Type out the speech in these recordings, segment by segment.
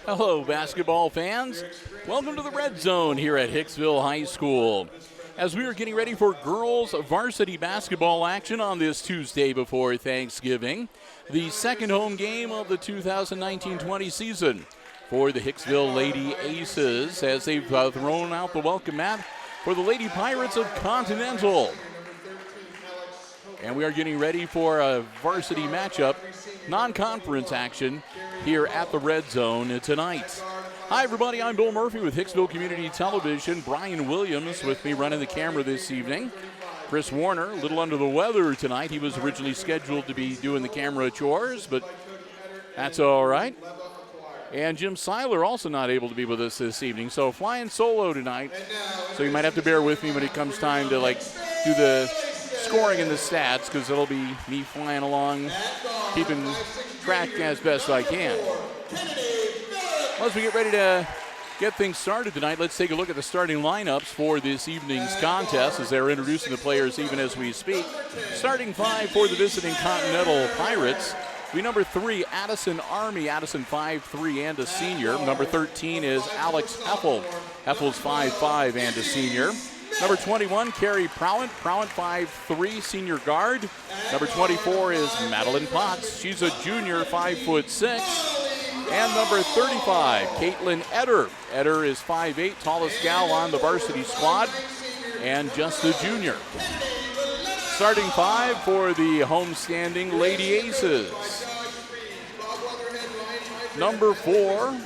Hello, basketball fans. Welcome to the Red Zone here at Hicksville High School. As we are getting ready for girls varsity basketball action on this Tuesday before Thanksgiving, the second home game of the 2019-20 season for the Hicksville Lady Aces as they've thrown out the welcome mat for the Lady Pirates of Continental. And we are getting ready for a varsity matchup, non-conference action here at the Red Zone tonight. Hi, everybody. I'm Bill Murphy with Hicksville Community Television. Brian Williams with me running the camera this evening. Chris Warner, a little under the weather tonight. He was originally scheduled to be doing the camera chores, but that's all right. And Jim Seiler also not able to be with us this evening. So flying solo tonight. So you might have to bear with me when it comes time to do the scoring and the stats, because it'll be me flying along, keeping track as best I can. As we get ready to get things started tonight, let's take a look at the starting lineups for this evening's contest as they're introducing the players even as we speak. Starting five for the visiting Continental Pirates. We number 3, Addison Army. Addison 5'3" and a senior. Number 13 is Alex Heffel. Heffel's 5'5" and a senior. Number 21, Carrie Prowant. Prowant 5'3", senior guard. Number 24 is Madeline Potts. She's a junior, 5'6". And number 35, Caitlin Eder. Eder is 5'8", tallest gal on the varsity squad, and just a junior. Starting five for the homestanding Lady Aces. Number 4,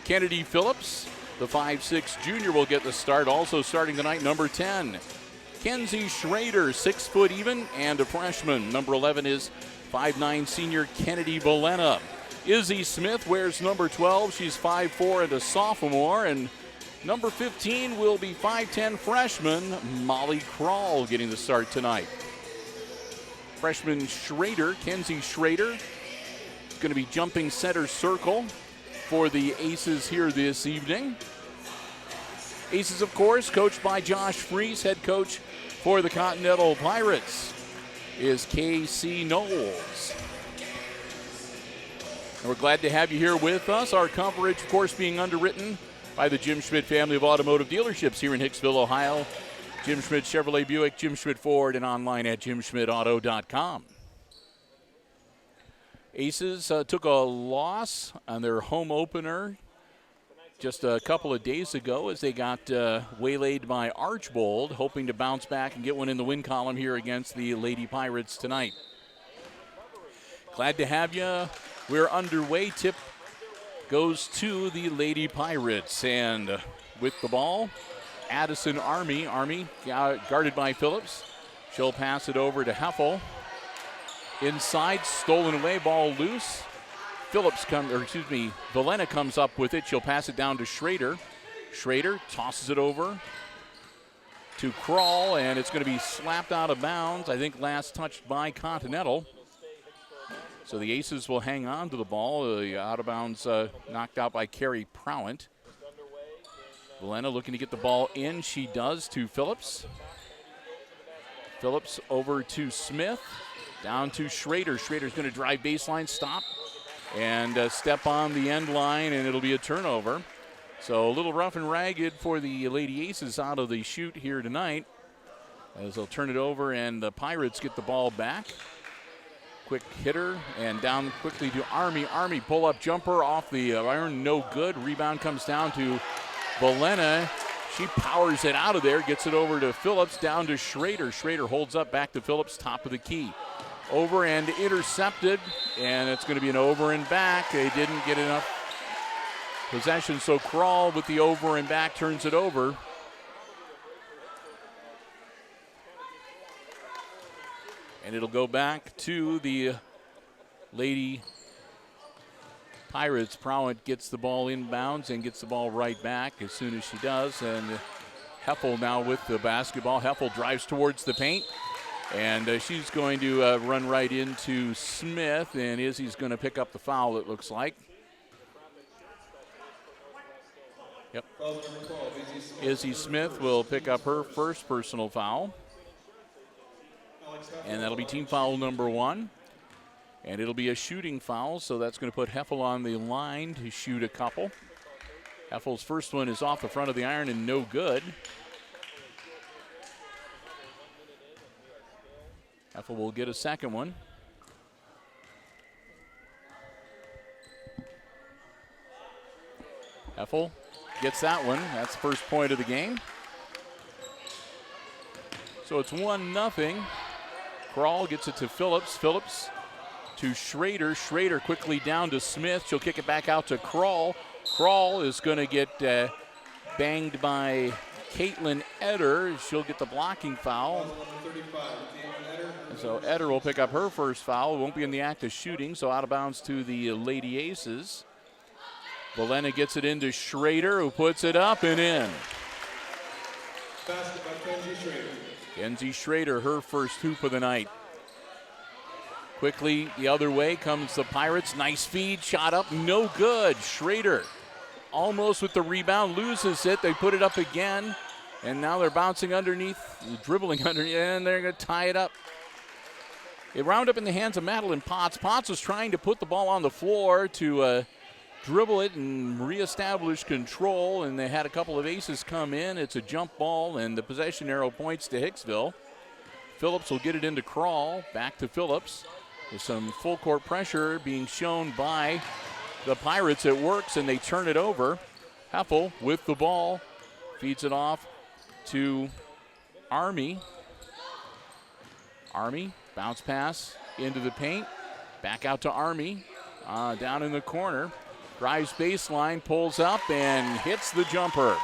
Kennedy Phillips. The 5'6" junior will get the start. Also starting tonight, number 10, Kenzie Schrader, 6 foot even, and a freshman. Number 11 is 5'9" senior Kennedy Valena. Izzy Smith wears number 12. She's 5'4" and a sophomore. And number 15 will be 5'10" freshman Molly Krall getting the start tonight. Freshman Schrader, Kenzie Schrader, is going to be jumping center circle for the Aces here this evening. Aces, of course, coached by Josh Fries. Head coach for the Continental Pirates is K.C. Knowles. And we're glad to have you here with us. Our coverage, of course, being underwritten by the Jim Schmidt family of automotive dealerships here in Hicksville, Ohio. Jim Schmidt Chevrolet Buick, Jim Schmidt Ford, and online at jimschmidtauto.com. Aces took a loss on their home opener just a couple of days ago as they got waylaid by Archbold, hoping to bounce back and get one in the win column here against the Lady Pirates tonight. Glad to have you. We're underway. Tip goes to the Lady Pirates, and with the ball, Addison Army. Army guarded by Phillips. She'll pass it over to Heffel. Inside, stolen away, ball loose. Valena comes up with it. She'll pass it down to Schrader. Schrader tosses it over to Krall, and it's going to be slapped out of bounds. I think last touched by Continental. So the Aces will hang on to the ball. Out of bounds, knocked out by Carrie Prowant. Valena looking to get the ball in. She does to Phillips. Phillips over to Smith. Down to Schrader. Schrader's going to drive baseline, stop, and step on the end line, and it'll be a turnover. So a little rough and ragged for the Lady Aces out of the chute here tonight, as they'll turn it over, and the Pirates get the ball back. Quick hitter, and down quickly to Army. Army pull-up jumper off the iron, no good. Rebound comes down to Valena. She powers it out of there, gets it over to Phillips, down to Schrader. Schrader holds up, back to Phillips, top of the key. Over and intercepted, and it's going to be an over and back. They didn't get enough possession, so Krall with the over and back turns it over. And it'll go back to the Lady Pirates. Prowant gets the ball inbounds and gets the ball right back as soon as she does. And Heffel now with the basketball. Heffel drives towards the paint. And she's going to run right into Smith, and Izzy's going to pick up the foul, it looks like. Yep. Izzy Smith will pick up her first personal foul. And that'll be team foul number 1. And it'll be a shooting foul, so that's going to put Heffel on the line to shoot a couple. Heffel's first one is off the front of the iron and no good. Heffel will get a second one. Heffel gets that one. That's the first point of the game. So it's 1-0. Kroll gets it to Phillips. Phillips to Schrader. Schrader quickly down to Smith. She'll kick it back out to Kroll. Kroll is going to get banged by Caitlin Eder. She'll get the blocking foul. So Eder will pick up her first foul. Won't be in the act of shooting, so out of bounds to the Lady Aces. Valena gets it into Schrader, who puts it up and in. Basket by Kenzie Schrader. Kenzie Schrader, her first hoop of the night. Quickly the other way comes the Pirates. Nice feed, shot up, no good. Schrader almost with the rebound, loses it. They put it up again, and now they're bouncing underneath, dribbling underneath, and they're going to tie it up. It wound up in the hands of Madeline Potts. Potts was trying to put the ball on the floor to dribble it and reestablish control, and they had a couple of aces come in. It's a jump ball, and the possession arrow points to Hicksville. Phillips will get it into Kroll. Back to Phillips. With some full court pressure being shown by the Pirates. It works, and they turn it over. Heffel with the ball. Feeds it off to Army. Army, bounce pass into the paint. Back out to Army. Down in the corner. Drives baseline, pulls up, and hits the jumper.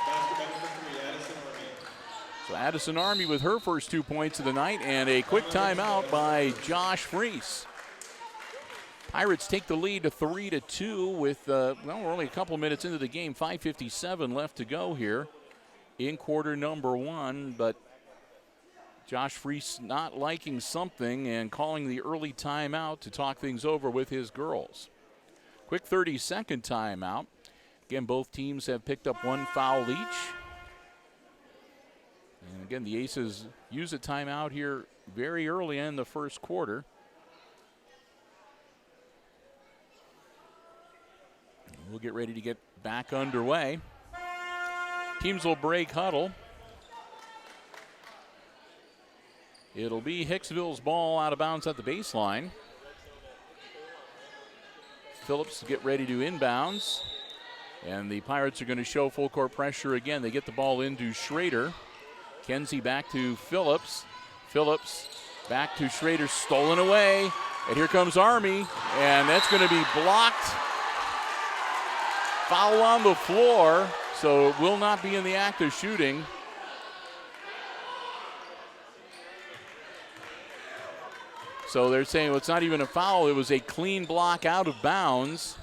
So Addison Army with her first 2 points of the night, and a quick timeout by Josh Freese. Pirates take the lead to 3-2 with, we're only a couple minutes into the game. 5:57 left to go here in quarter number one, but Josh Freese not liking something and calling the early timeout to talk things over with his girls. Quick 30-second timeout. Again, both teams have picked up one foul each. And again, the Aces use a timeout here very early in the first quarter. We'll get ready to get back underway. Teams will break huddle. It'll be Hicksville's ball out of bounds at the baseline. Phillips get ready to inbounds. And the Pirates are going to show full court pressure again. They get the ball into Schrader. Kenzie back to Phillips. Phillips back to Schrader, stolen away. And here comes Army, and that's going to be blocked. Foul on the floor, so it will not be in the act of shooting. So they're saying, well, it's not even a foul. It was a clean block out of bounds.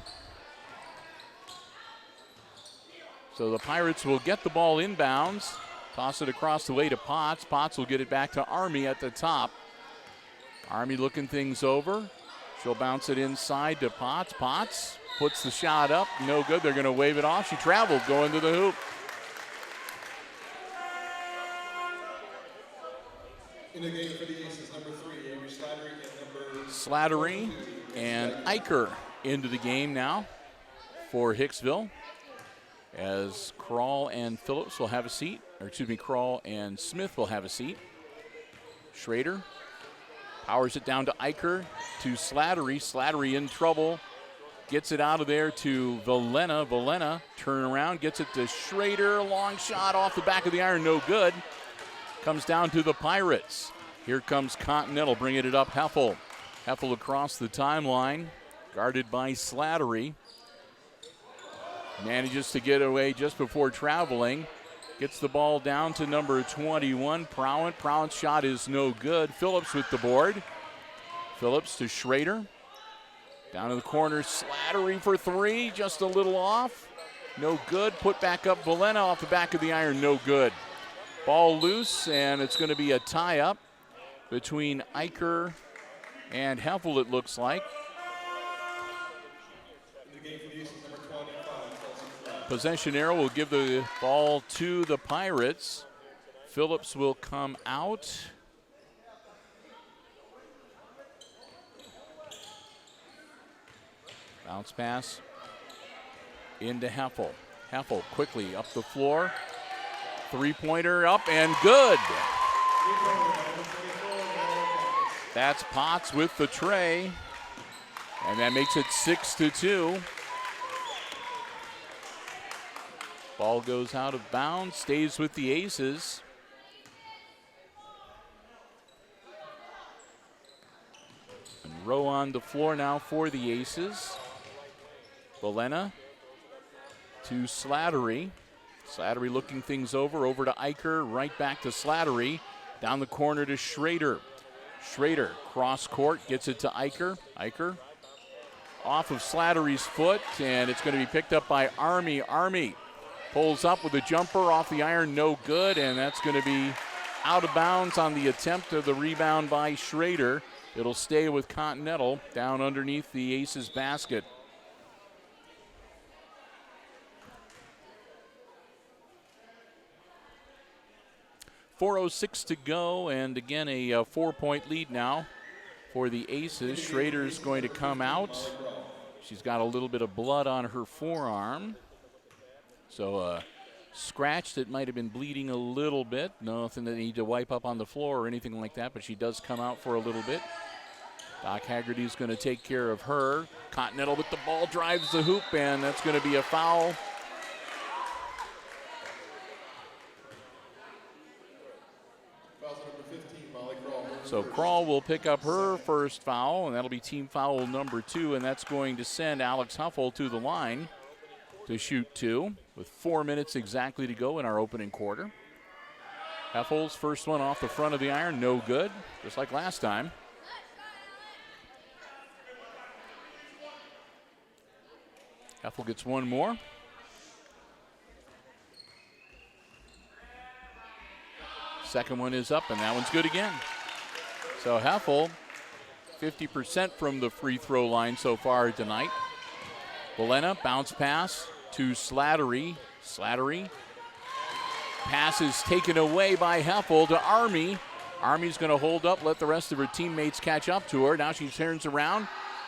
So the Pirates will get the ball inbounds. Toss it across the way to Potts. Potts will get it back to Army at the top. Army looking things over. She'll bounce it inside to Potts. Potts puts the shot up. No good. They're going to wave it off. She traveled going to the hoop. In the game for the Aces, number 3, Avery Slattery and number... Slattery and Eicher into the game now for Hicksville. As Kroll and Phillips will have a seat, or excuse me, Kroll and Smith will have a seat. Schrader powers it down to Eicher, to Slattery. Slattery in trouble, gets it out of there to Valena. Valena turn around, gets it to Schrader. Long shot off the back of the iron, no good. Comes down to the Pirates. Here comes Continental, bringing it up Heffel. Heffel across the timeline, guarded by Slattery. Manages to get away just before traveling. Gets the ball down to number 21, Prowant. Prowant's shot is no good. Phillips with the board. Phillips to Schrader. Down to the corner, Slattery for 3, just a little off. No good. Put back up Valena off the back of the iron, no good. Ball loose, and it's going to be a tie-up between Eicher and Heffel, it looks like. Possession arrow will give the ball to the Pirates. Phillips will come out. Bounce pass into Heffel. Heffel quickly up the floor. Three-pointer up and good. That's Potts with the tray. And that makes it 6-2. Ball goes out of bounds, stays with the Aces. Monroe on the floor now for the Aces. Bolena to Slattery. Slattery looking things over to Eicher, right back to Slattery. Down the corner to Schrader. Schrader, cross court, gets it to Eicher. Eicher off of Slattery's foot, and it's going to be picked up by Army. Army pulls up with a jumper off the iron, no good, and that's going to be out of bounds on the attempt of the rebound by Schrader. It'll stay with Continental down underneath the Aces basket. .406 to go, and again a 4-point lead now for the Aces. Schrader's going to come out. She's got a little bit of blood on her forearm. So scratched, it might have been bleeding a little bit. Nothing that they need to wipe up on the floor or anything like that, but she does come out for a little bit. Doc Haggerty's going to take care of her. Continental with the ball, drives the hoop, and that's going to be a foul. So Krall will pick up her first foul, and that'll be team foul number 2, and that's going to send Alex Huffel to the line to shoot 2 with 4 minutes exactly to go in our opening quarter. Heffel's first one off the front of the iron, no good, just like last time. Heffel gets one more. Second one is up, and that one's good again. So Heffel, 50% from the free throw line so far tonight. Bolena, bounce pass to Slattery. Slattery. Pass is taken away by Heffel to Army. Army's going to hold up, let the rest of her teammates catch up to her. Now she turns around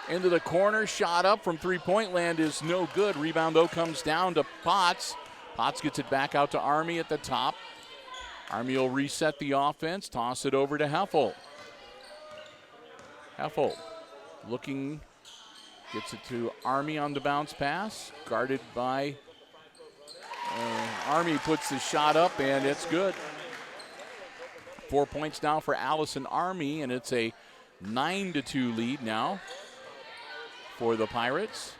into the corner. Shot up from three-point land is no good. Rebound, though, comes down to Potts. Potts gets it back out to Army at the top. Army will reset the offense, toss it over to Heffel. Heffel looking, gets it to Army on the bounce pass, guarded by Army, puts the shot up, and it's good. 4 points now for Allison Army, and it's a 9-2 lead now for the Pirates.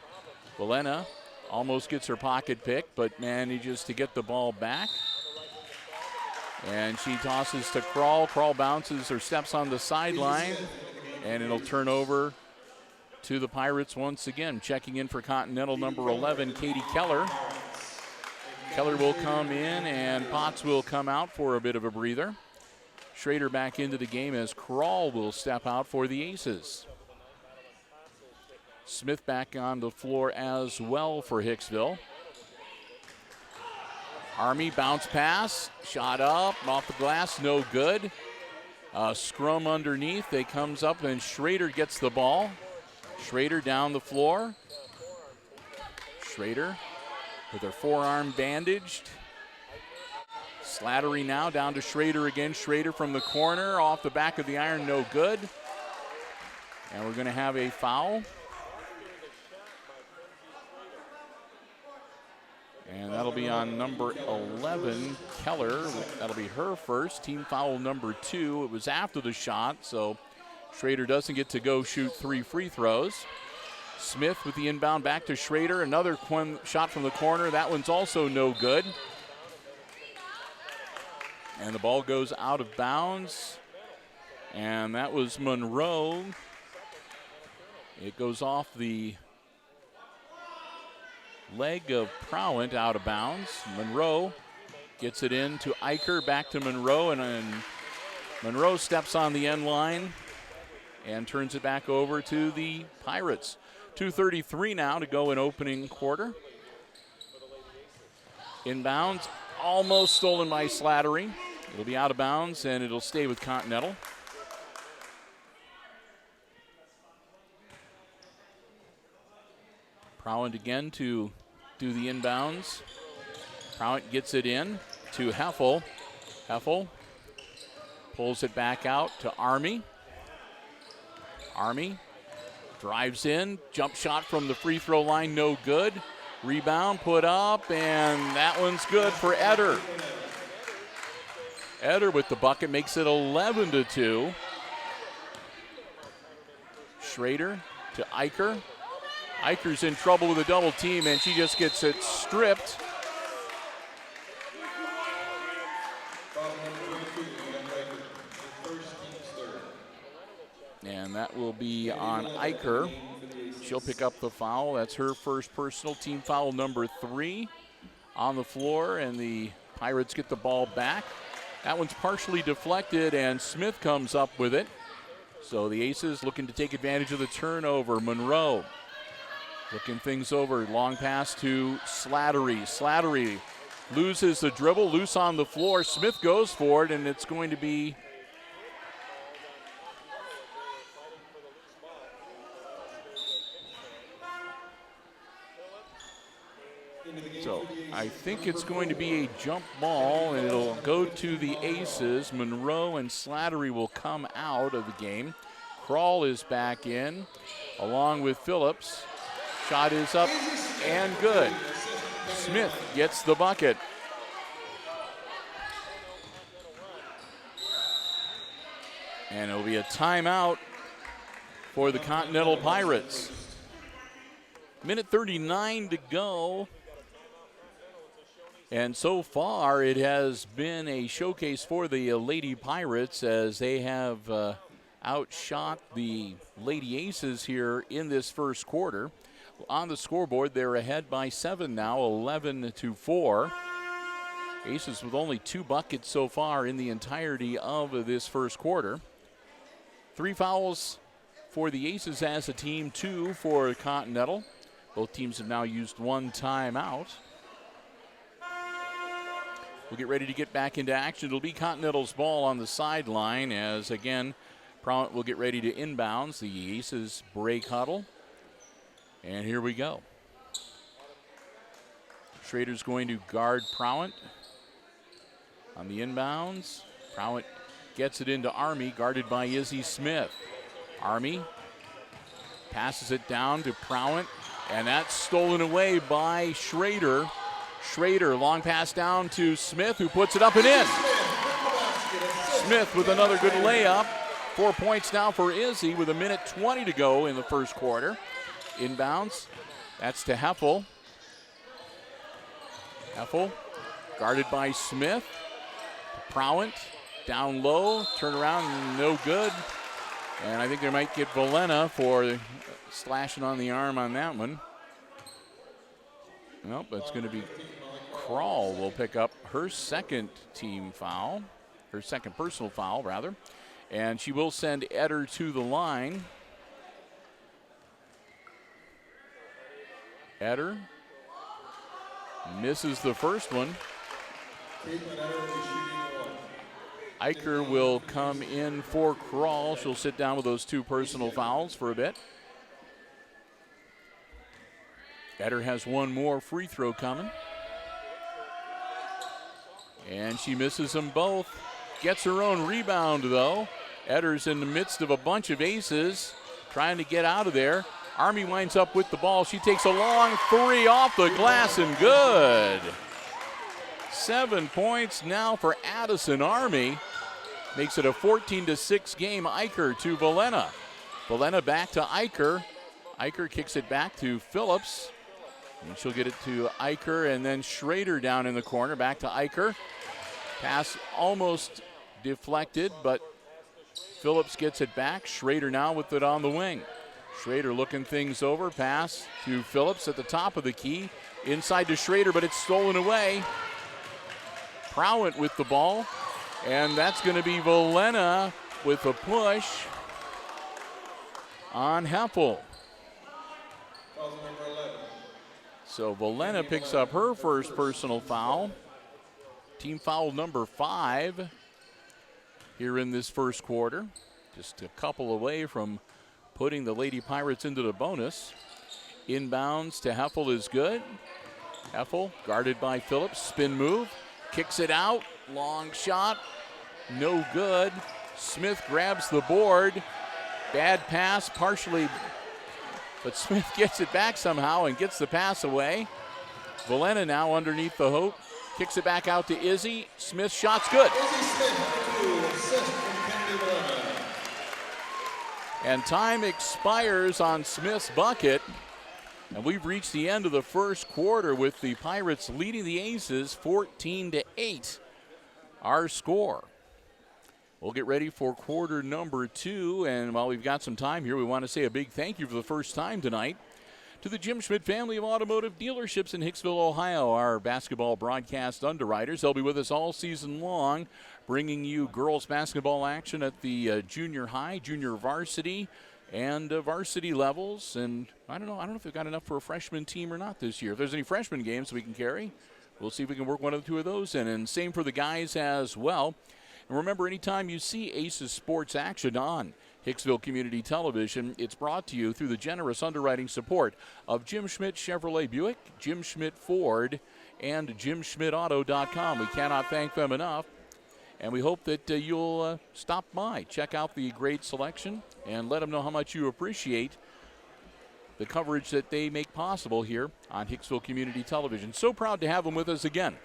Bolena almost gets her pocket pick, but manages to get the ball back. And she tosses to Krall. Krall bounces or steps on the sideline, and it'll turn over to the Pirates once again. Checking in for Continental, number 11, Katie Keller. Keller will come in, and Potts will come out for a bit of a breather. Schrader back into the game as Krall will step out for the Aces. Smith back on the floor as well for Hicksville. Army bounce pass, shot up, off the glass, no good. Scrum underneath, it comes up and Schrader gets the ball. Schrader down the floor. Schrader with her forearm bandaged. Slattery now down to Schrader again. Schrader from the corner, off the back of the iron, no good. And we're going to have a foul. And that'll be on number 11, Keller. That'll be her first, team foul number 2. It was after the shot, so Schrader doesn't get to go shoot 3 free throws. Smith with the inbound back to Schrader. Another shot from the corner. That one's also no good. And the ball goes out of bounds. And that was Monroe. It goes off the leg of Prowant, out of bounds. Monroe gets it in to Eicher, back to Monroe, and then Monroe steps on the end line and turns it back over to the Pirates. 2:33 now to go in opening quarter. Inbounds, almost stolen by Slattery. It'll be out of bounds, and it'll stay with Continental. Prowant again to do the inbounds. Prowant gets it in to Heffel. Heffel pulls it back out to Army. Army drives in, jump shot from the free throw line, no good. Rebound put up, and that one's good for Eder. Eder with the bucket makes it 11-2. Schrader to Eicher. Eicher's in trouble with a double team, and she just gets it stripped. And that will be on Eicher. She'll pick up the foul. That's her first personal, team foul number 3 on the floor, and the Pirates get the ball back. That one's partially deflected, and Smith comes up with it. So the Aces looking to take advantage of the turnover. Monroe looking things over. Long pass to Slattery. Slattery loses the dribble, loose on the floor. Smith goes for it, and it's going to be so I think it's going to be a jump ball, and it'll go to the Aces. Monroe and Slattery will come out of the game. Kroll is back in, along with Phillips. Shot is up and good. Smith gets the bucket. And it'll be a timeout for the Continental Pirates. Minute 39 to go. And so far, it has been a showcase for the Lady Pirates as they have outshot the Lady Aces here in this first quarter. On the scoreboard, they're ahead by 7 now, 11-4. Aces with only 2 buckets so far in the entirety of this first quarter. 3 fouls for the Aces as a team, 2 for Continental. Both teams have now used 1 timeout. We'll get ready to get back into action. It'll be Continental's ball on the sideline as, again, Prowant will get ready to inbounds. The Aces break huddle. And here we go. Schrader's going to guard Prowant on the inbounds. Prowant gets it into Army, guarded by Izzy Smith. Army passes it down to Prowant, and that's stolen away by Schrader. Schrader, long pass down to Smith, who puts it up and in. Smith with another good layup. 4 points now for Izzy with 1:20 to go in the first quarter. Inbounds, that's to Heffel. Heffel, guarded by Smith. Prowant, down low, turn around, no good. And I think they might get Valena for slashing on the arm on that one. Nope, it's going to be Kroll will pick up her second team foul, her second personal foul, rather. And she will send Eder to the line. Eder misses the first one. Eicher will come in for Kroll. She'll sit down with those 2 personal fouls for a bit. Eder has 1 more free throw coming. And she misses them both. Gets her own rebound, though. Eder's in the midst of a bunch of aces, trying to get out of there. Army winds up with the ball. She takes a long 3 off the glass and good. 7 points now for Addison Army. Makes it a 14-6 game. Eicher to Valena. Valena back to Eicher. Eicher kicks it back to Phillips. And she'll get it to Eicher, and then Schrader down in the corner. Back to Eicher. Pass almost deflected, but Phillips gets it back. Schrader now with it on the wing. Schrader looking things over. Pass to Phillips at the top of the key. Inside to Schrader, but it's stolen away. Prowant with the ball. And that's going to be Valena with a push on Heffel. So Valena picks up her first personal foul. Team foul number 5 here in this first quarter. Just a couple away from putting the Lady Pirates into the bonus. Inbounds to Heffel is good. Heffel guarded by Phillips. Spin move. Kicks it out. Long shot. No good. Smith grabs the board. Bad pass partially, but Smith gets it back somehow and gets the pass away. Valena now underneath the hoop. Kicks it back out to Izzy. Smith shot's good. And time expires on Smith's bucket. And we've reached the end of the first quarter with the Pirates leading the Aces 14-8. Our score. We'll get ready for quarter number 2. And while we've got some time here, we want to say a big thank you for the first time tonight to the Jim Schmidt family of automotive dealerships in Hicksville, Ohio, our basketball broadcast underwriters. They'll be with us all season long, bringing you girls basketball action at the junior high, junior varsity, and varsity levels. And I don't know if we've got enough for a freshman team or not this year. If there's any freshman games we can carry, we'll see if we can work one or two of those in. And same for the guys as well. And remember, anytime you see Aces sports action on Hicksville Community Television, it's brought to you through the generous underwriting support of Jim Schmidt Chevrolet Buick, Jim Schmidt Ford, and JimSchmidtAuto.com. We cannot thank them enough. And we hope that you'll stop by, check out the great selection, and let them know how much you appreciate the coverage that they make possible here on Hicksville Community Television. So proud to have them with us again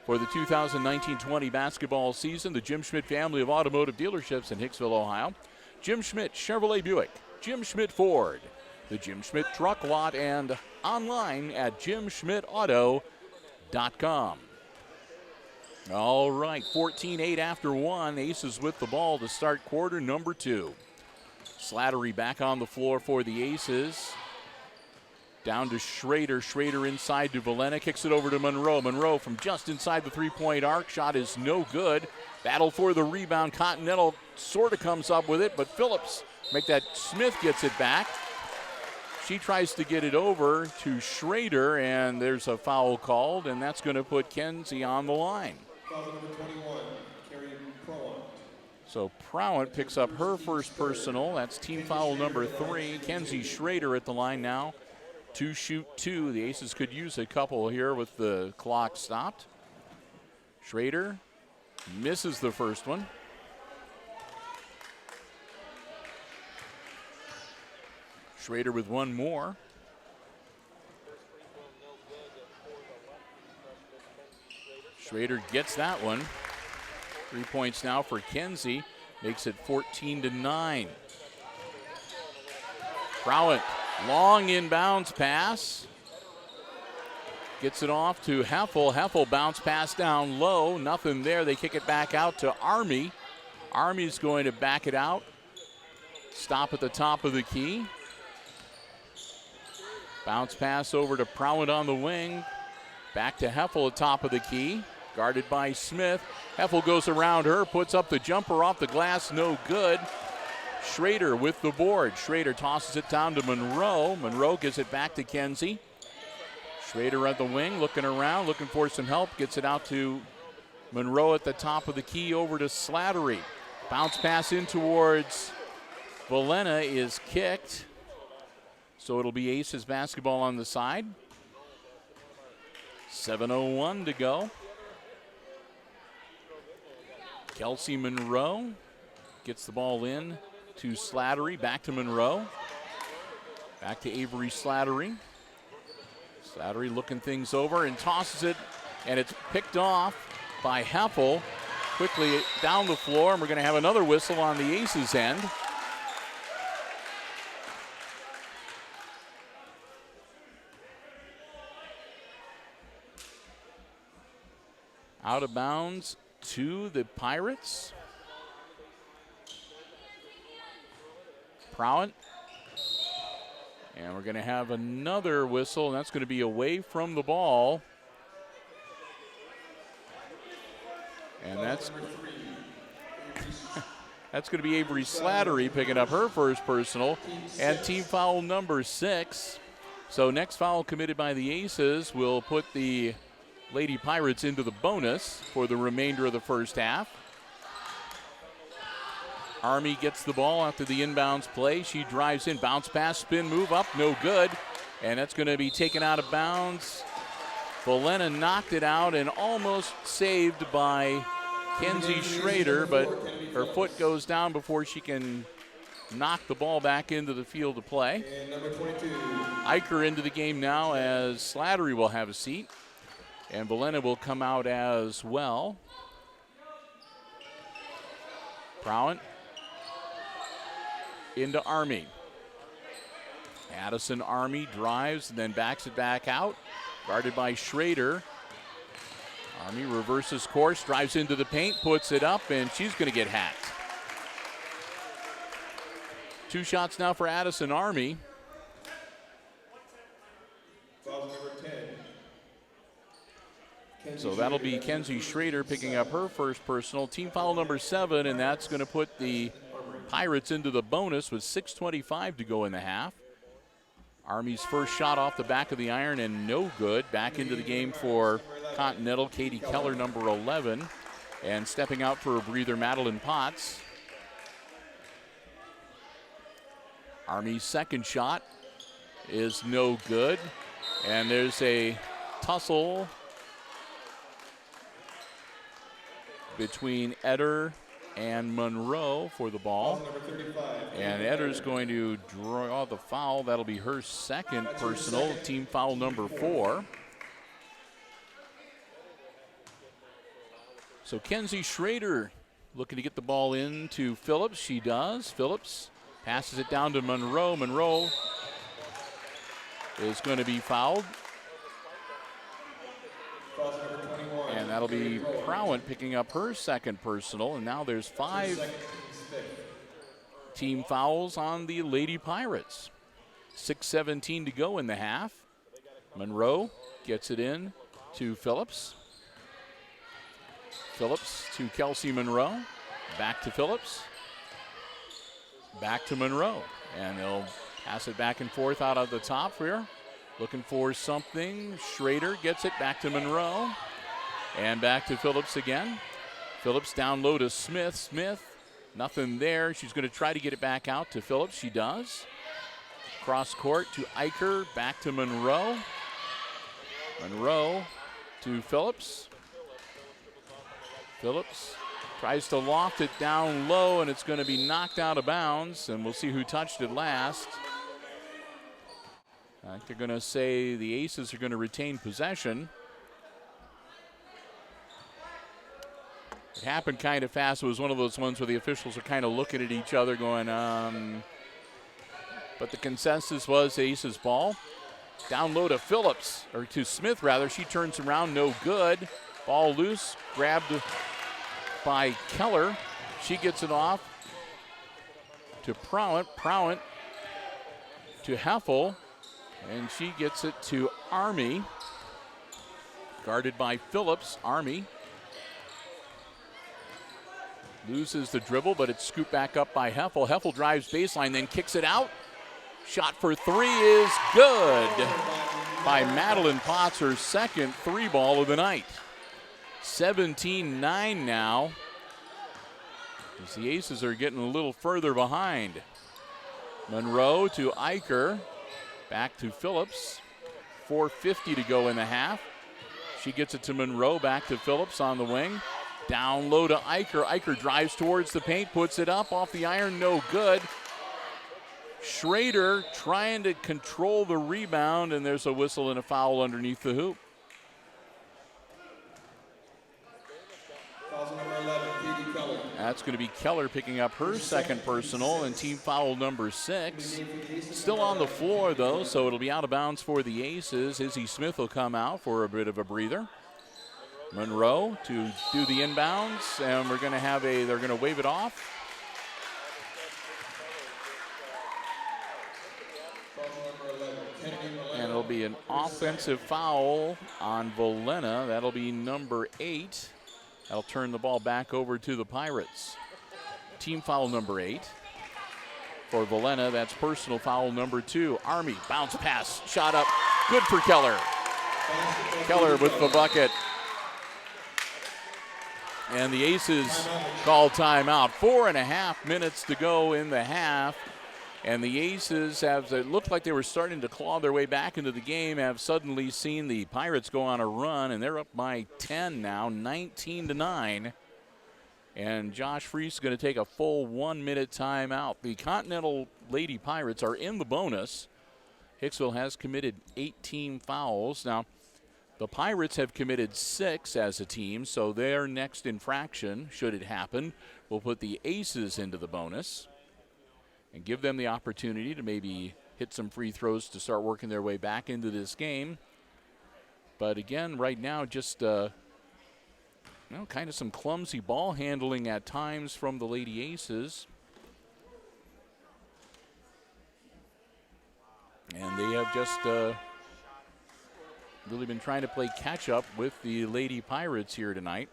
for the 2019-20 basketball season. The Jim Schmidt family of automotive dealerships in Hicksville, Ohio. Jim Schmidt Chevrolet Buick, Jim Schmidt Ford, the Jim Schmidt Truck Lot, and online at JimSchmidtAuto.com. All right, 14-8 after 1. Aces with the ball to start quarter number 2. Slattery back on the floor for the Aces. Down to Schrader. Schrader inside to Valena. Kicks it over to Monroe. Monroe from just inside the three-point arc. Shot is no good. Battle for the rebound. Continental sort of comes up with it, but Phillips Smith gets it back. She tries to get it over to Schrader, and there's a foul called, and that's going to put Kenzie on the line. Foul number 21, Carrie Prowant. So Prowant picks up her first personal. That's team foul number 3. Kenzie Schrader at the line now to shoot 2. The Aces could use a couple here with the clock stopped. Schrader misses the first one. Schrader with one more. Schrader gets that one. 3 points now for Kenzie. Makes it 14-9. Prowant, long inbounds pass. Gets it off to Heffel. Heffel bounce pass down low. Nothing there. They kick it back out to Army. Army's going to back it out. Stop at the top of the key. Bounce pass over to Prowant on the wing. Back to Heffel at top of the key. Guarded by Smith. Heffel goes around her. Puts up the jumper off the glass. No good. Schrader with the board. Schrader tosses it down to Monroe. Monroe gives it back to Kenzie. Schrader at the wing, looking around, looking for some help. Gets it out to Monroe at the top of the key, over to Slattery. Bounce pass in towards Valena is kicked. So it'll be Aces basketball on the side. 7:01 to go. Kelsey Monroe gets the ball in to Slattery. Back to Monroe. Back to Avery Slattery. Slattery looking things over and tosses it, and it's picked off by Heffel. Quickly down the floor, and we're going to have another whistle on the Aces end. Out of bounds to the Pirates. Prowant. And we're going to have another whistle, and that's going to be away from the ball. And that's going to be Avery Slattery picking up her first personal, and team foul number 6. So next foul committed by the Aces will put the Lady Pirates into the bonus for the remainder of the first half. Army gets the ball after the inbounds play. She drives in, bounce pass, spin move up, no good. and that's going to be taken out of bounds. Valena knocked it out and almost saved by Kenzie Schrader, but her foot goes down before she can knock the ball back into the field of play. And number 22. Eicher into the game now as Slattery will have a seat, and Valena will come out as well. Prowant into Army. Addison Army drives and then backs it back out. Guarded by Schrader. Army reverses course, drives into the paint, puts it up, and she's going to get hacked. 2 shots now for Addison Army. Foul number 10. So that'll be Kenzie Schrader picking up her first personal. Team foul number 7, and that's going to put the Pirates into the bonus with 6:25 to go in the half. Army's first shot off the back of the iron and no good. Back into the game for Continental, Katie Keller, number 11. And stepping out for a breather, Madeline Potts. Army's second shot is no good. And there's a tussle between Eder and Monroe for the ball. And Eder's going to draw the foul. That'll be her second personal, team foul number 4. So Kenzie Schrader looking to get the ball into Phillips. She does. Phillips passes it down to Monroe. Monroe is going to be fouled. And that'll be Prowant picking up her second personal. And now there's 5 team fouls on the Lady Pirates. 6:17 to go in the half. Monroe gets it in to Phillips. Phillips to Kelsey Monroe. Back to Phillips. Back to Monroe. And they'll pass it back and forth out of the top here. Looking for something. Schrader gets it back to Monroe. And back to Phillips again. Phillips down low to Smith. Smith, nothing there. She's going to try to get it back out to Phillips. She does. Cross court to Eicher. Back to Monroe. Monroe to Phillips. Phillips tries to loft it down low, and it's going to be knocked out of bounds. And we'll see who touched it last. I think they're going to say the Aces are going to retain possession. It happened kind of fast. It was one of those ones where the officials are kind of looking at each other going, But the consensus was Aces ball. Down low to Phillips, or to Smith rather. She turns around, no good. Ball loose, grabbed by Keller. She gets it off to Prowant. Prowant to Heffel. And she gets it to Army. Guarded by Phillips. Army loses the dribble, but it's scooped back up by Heffel. Heffel drives baseline, then kicks it out. Shot for 3 is good by Madeline Potts, her second 3-ball of the night. 17-9 now, as the Aces are getting a little further behind. Monroe to Eicher. Back to Phillips. 4:50 to go in the half. She gets it to Monroe. Back to Phillips on the wing. Down low to Eicher. Eicher drives towards the paint, puts it up off the iron, no good. Schrader trying to control the rebound, and there's a whistle and a foul underneath the hoop. That's going to be Keller picking up her second personal and team foul number 6. Still on the floor, though, so it'll be out of bounds for the Aces. Izzy Smith will come out for a bit of a breather. Monroe to do the inbounds, and we're going to have they're going to wave it off. And it'll be an offensive foul on Valena. That'll be number 8. That'll turn the ball back over to the Pirates. Team foul number 8 for Valena. That's personal foul number 2. Army, bounce pass, shot up. Good for Keller. Keller with the bucket. And the Aces call timeout. 4.5 minutes to go in the half. And the Aces have, it looked like they were starting to claw their way back into the game, have suddenly seen the Pirates go on a run, and they're up by 10 now, 19-9. And Josh Freese is going to take a full 1 minute timeout. The Continental Lady Pirates are in the bonus. Hicksville has committed 18 fouls. Now, the Pirates have committed 6 as a team, so their next infraction, should it happen, will put the Aces into the bonus and give them the opportunity to maybe hit some free throws to start working their way back into this game. But again, right now, just kind of some clumsy ball handling at times from the Lady Aces. And they have just really been trying to play catch up with the Lady Pirates here tonight.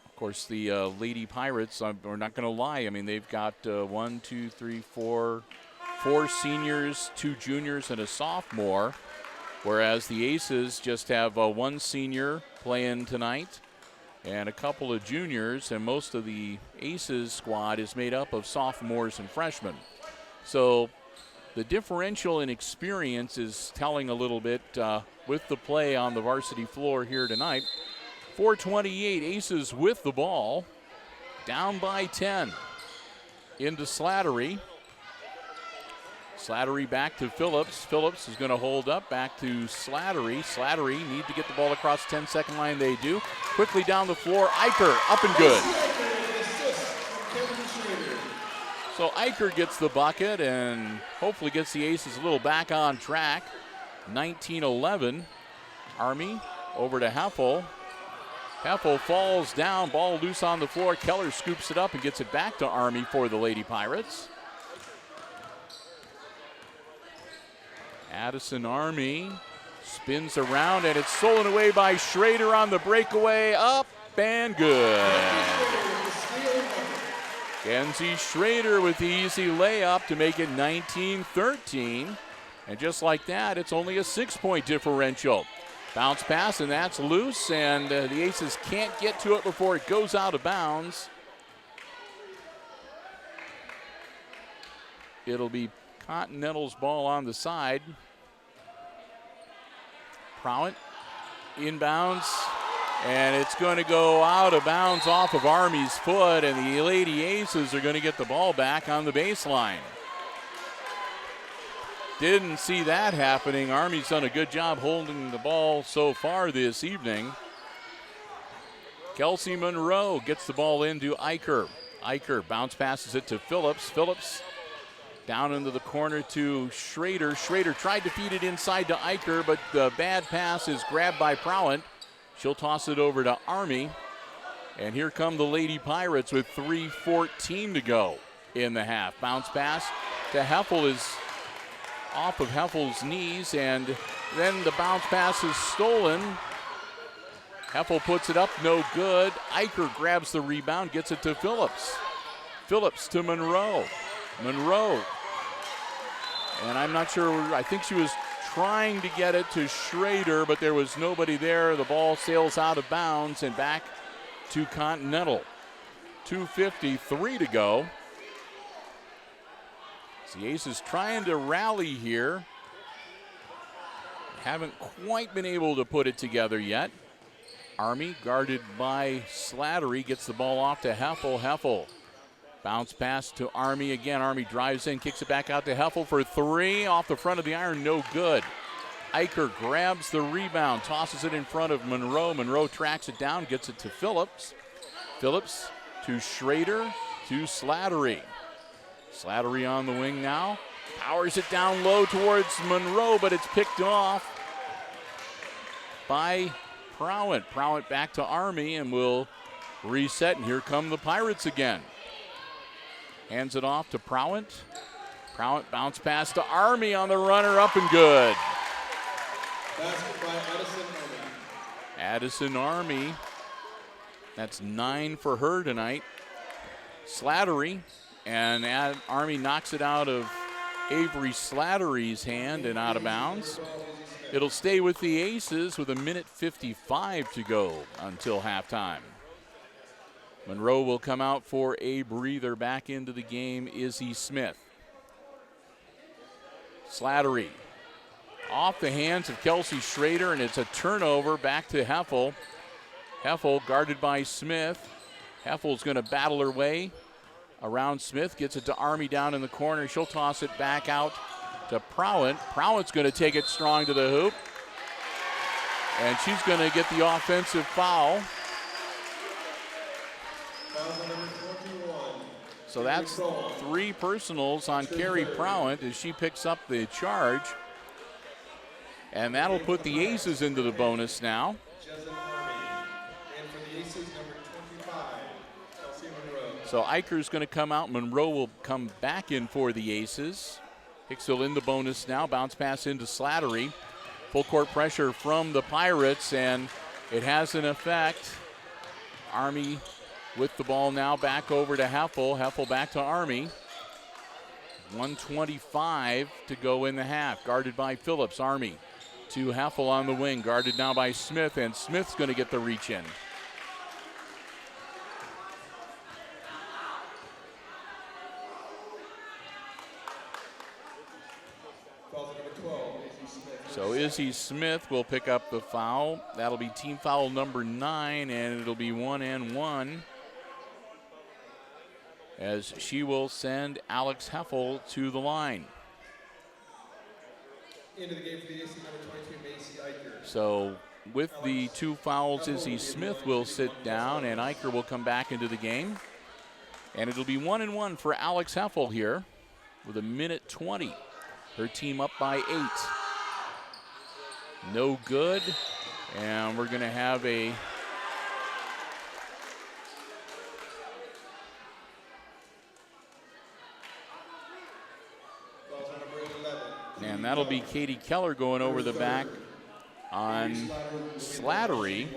Of course, the Lady Pirates, we're not going to lie, I mean, they've got 4 seniors, 2 juniors, and a sophomore, whereas the Aces just have 1 senior playing tonight and a couple of juniors, and most of the Aces squad is made up of sophomores and freshmen. So the differential in experience is telling a little bit with the play on the varsity floor here tonight. 4:28, Aces with the ball, down by 10. Into Slattery. Slattery back to Phillips. Phillips is going to hold up, back to Slattery. Slattery need to get the ball across the 10-second line. They do. Quickly down the floor, Eicher up and good. So Eicher gets the bucket and hopefully gets the Aces a little back on track. 19-11. Army over to Heffel. Heffel falls down, ball loose on the floor. Keller scoops it up and gets it back to Army for the Lady Pirates. Addison Army spins around, and it's stolen away by Schrader on the breakaway. Up and good. Kenzie Schrader with the easy layup to make it 19-13. And just like that, it's only a 6-point differential. Bounce pass, and that's loose, and the Aces can't get to it before it goes out of bounds. It'll be Continental's ball on the side. Prowett inbounds, and it's going to go out of bounds off of Army's foot, and the Lady Aces are going to get the ball back on the baseline. Didn't see that happening. Army's done a good job holding the ball so far this evening. Kelsey Monroe gets the ball into Eicher. Eicher bounce passes it to Phillips. Phillips down into the corner to Schrader. Schrader tried to feed it inside to Eicher, but the bad pass is grabbed by Prowett. She'll toss it over to Army. And here come the Lady Pirates with 3:14 to go in the half. Bounce pass to Heffel is off of Heffel's knees, and then the bounce pass is stolen. Heffel puts it up, no good. Eicher grabs the rebound, gets it to Phillips. Phillips to Monroe. Monroe. And I'm not sure, I think she was trying to get it to Schrader, but there was nobody there. The ball sails out of bounds and back to Continental. 2:53 to go. The Aces trying to rally here. Haven't quite been able to put it together yet. Army guarded by Slattery gets the ball off to Heffel. Heffel bounce pass to Army again. Army drives in, kicks it back out to Heffel for 3. Off the front of the iron, no good. Eicher grabs the rebound, tosses it in front of Monroe. Monroe tracks it down, gets it to Phillips. Phillips to Schrader to Slattery. Slattery on the wing now. Powers it down low towards Monroe, but it's picked off by Prowett. Prowett back to Army and will reset, and here come the Pirates again. Hands it off to Prowett. Prowett bounce pass to Army on the runner, up and good. Basket by Addison Army. Addison Army. That's 9 for her tonight. Slattery. And Army knocks it out of Avery Slattery's hand and out of bounds. It'll stay with the Aces with 1:55 to go until halftime. Monroe will come out for a breather. Back into the game, Izzy Smith. Slattery off the hands of Kelsey Schrader, and it's a turnover back to Heffel. Heffel guarded by Smith. Heffel's going to battle her way around Smith, gets it to Army down in the corner. She'll toss it back out to Prowett. Prowett's going to take it strong to the hoop, and she's going to get the offensive foul. So that's 3 personals on Carrie Prowett as she picks up the charge. And that'll put the Aces into the bonus now. So Eicher's going to come out. Monroe will come back in for the Aces. Hicksville in the bonus now. Bounce pass into Slattery. Full court pressure from the Pirates, and it has an effect. Army with the ball now back over to Heffel. Heffel back to Army. 1:25 to go in the half. Guarded by Phillips. Army to Heffel on the wing. Guarded now by Smith, and Smith's going to get the reach in. So Izzy Smith will pick up the foul. That'll be team foul number 9, and it'll be 1-and-1 as she will send Alex Heffel to the line. Into the game for the Aces, number 22, Macy Eicher. So with the 2 fouls, Izzy Smith will sit down, and Eicher will come back into the game. And it'll be 1-and-1 for Alex Heffel here with 1:20. Her team up by 8. No good, and we're going to have a and that'll be Katie Keller going over the back on Slattery,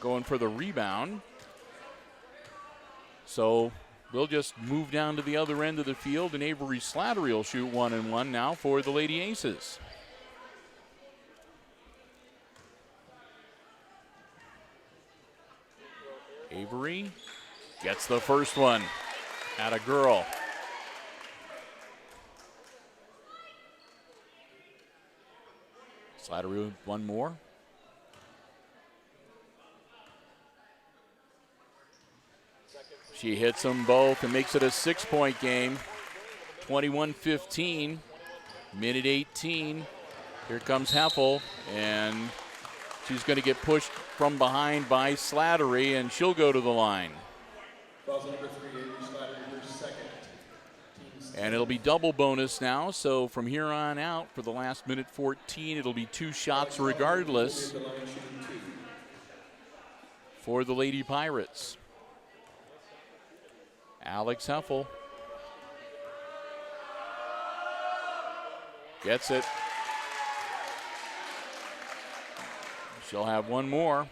going for the rebound. So we'll just move down to the other end of the field, and Avery Slattery will shoot 1-and-1 now for the Lady Aces. Avery gets the first one. Atta girl. Slattery with one more. She hits them both and makes it a 6-point game. 21-15, minute 18. Here comes Heffel, and she's going to get pushed from behind by Slattery, and she'll go to the line. And it'll be double bonus now, so from here on out, for the last minute 14, it'll be 2 shots regardless for the Lady Pirates. Alex Heffel gets it. She'll have one more.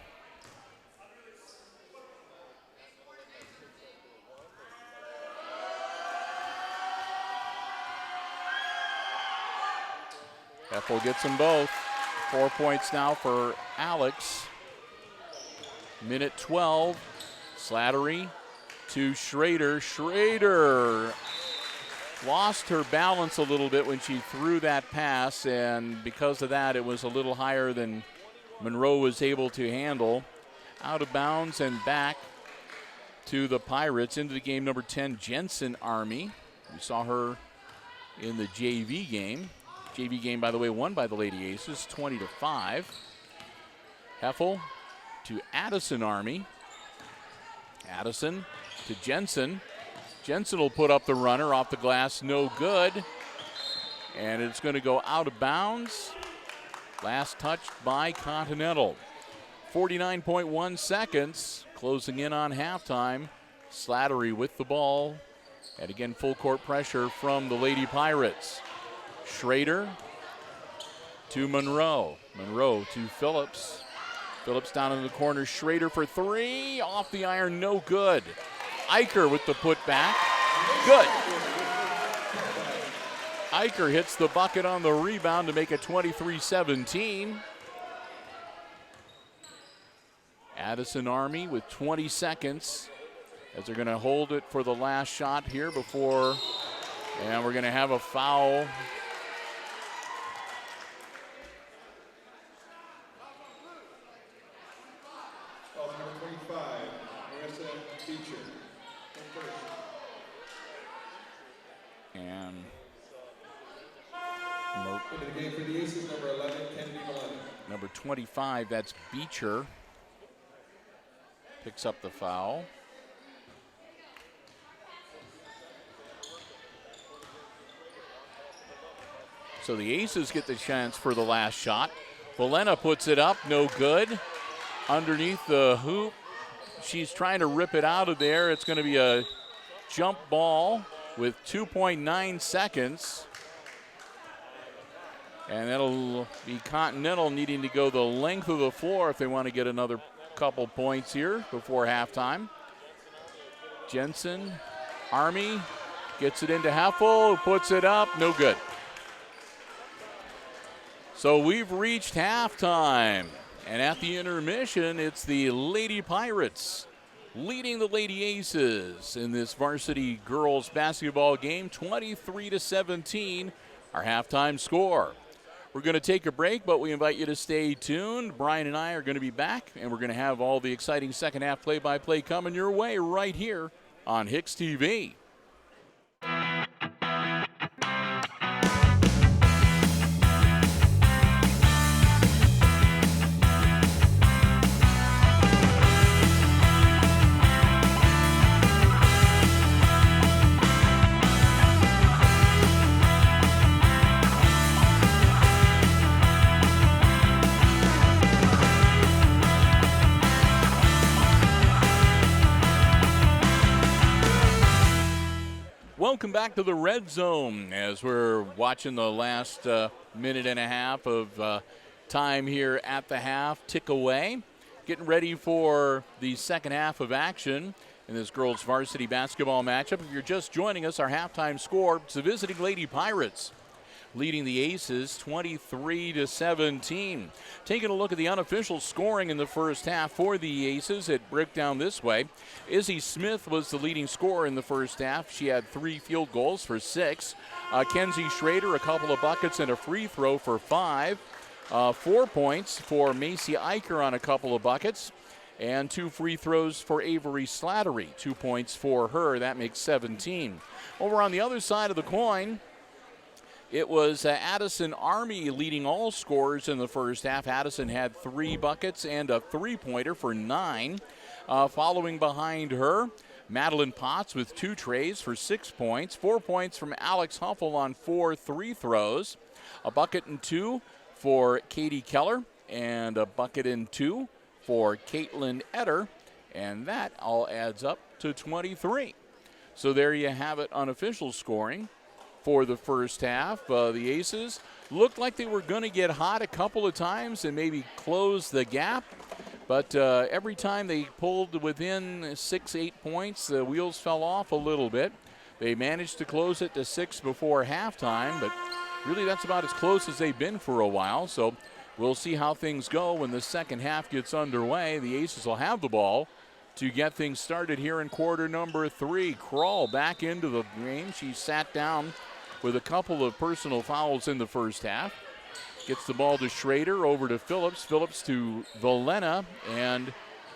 Heffel gets them both. 4 points now for Alex. Minute 12. Slattery to Schrader. Schrader lost her balance a little bit when she threw that pass, and because of that, it was a little higher than Monroe was able to handle. Out of bounds and back to the Pirates. Into the game, number 10, Jensen Army. We saw her in the JV game. JV game, by the way, won by the Lady Aces, 20-5. Heffel to Addison Army. Addison to Jensen. Jensen will put up the runner off the glass, no good. And it's going to go out of bounds. Last touched by Continental. 49.1 seconds, closing in on halftime. Slattery with the ball. And again, full court pressure from the Lady Pirates. Schrader to Monroe. Monroe to Phillips. Phillips down in the corner. Schrader for 3. Off the iron, no good. Eicher with the putback. Good. Eicher hits the bucket on the rebound to make it 23-17. Addison Army with 20 seconds as they're going to hold it for the last shot here before, and we're going to have a foul. Foul number 25, Marissa Beecher. And into the game for the Aces, number 11, Kennedy Malone. number 25, that's Beecher, picks up the foul. So the Aces get the chance for the last shot. Valena puts it up, no good. Underneath the hoop, she's trying to rip it out of there. It's going to be a jump ball with 2.9 seconds. And that'll be Continental needing to go the length of the floor if they want to get another couple points here before halftime. Jensen, Army gets it into Heffel, puts it up, no good. So we've reached halftime. And at the intermission, it's the Lady Pirates leading the Lady Aces in this varsity girls basketball game, 23-17, our halftime score. We're going to take a break, but we invite you to stay tuned. Brian and I are going to be back, and we're going to have all the exciting second half play-by-play coming your way right here on HIX-TV. Welcome back to the Red Zone as we're watching the last minute and a half of time here at the half tick away. Getting ready for the second half of action in this girls varsity basketball matchup. If you're just joining us, our halftime score, it's the visiting Lady Pirates leading the Aces 23-17. Taking a look at the unofficial scoring in the first half for the Aces, it broke down this way. Izzy Smith was the leading scorer in the first half. She had 3 field goals for 6. Kenzie Schrader, a couple of buckets and a free throw for 5. 4 points for Macy Eicher on a couple of buckets. And 2 free throws for Avery Slattery. 2 points for her. That makes 17. Over on the other side of the coin, it was Addison Army leading all scorers in the first half. Addison had 3 buckets and a 3-pointer for 9. Following behind her, Madeline Potts with 2 trays for 6 points. 4 points from Alex Huffel on 4 free throws. A bucket and 2 for Katie Keller, and a bucket and 2 for Caitlin Etter. And that all adds up to 23. So there you have it, unofficial scoring for the first half. The Aces looked like they were going to get hot a couple of times and maybe close the gap. But every time they pulled within 6-8 points, the wheels fell off a little bit. They managed to close it to 6 before halftime, but really that's about as close as they've been for a while. So we'll see how things go when the second half gets underway. The Aces will have the ball to get things started here in quarter number 3. Krall back into the game. She sat down with a couple of personal fouls in the first half. Gets the ball to Schrader, over to Phillips. Phillips to Valena, and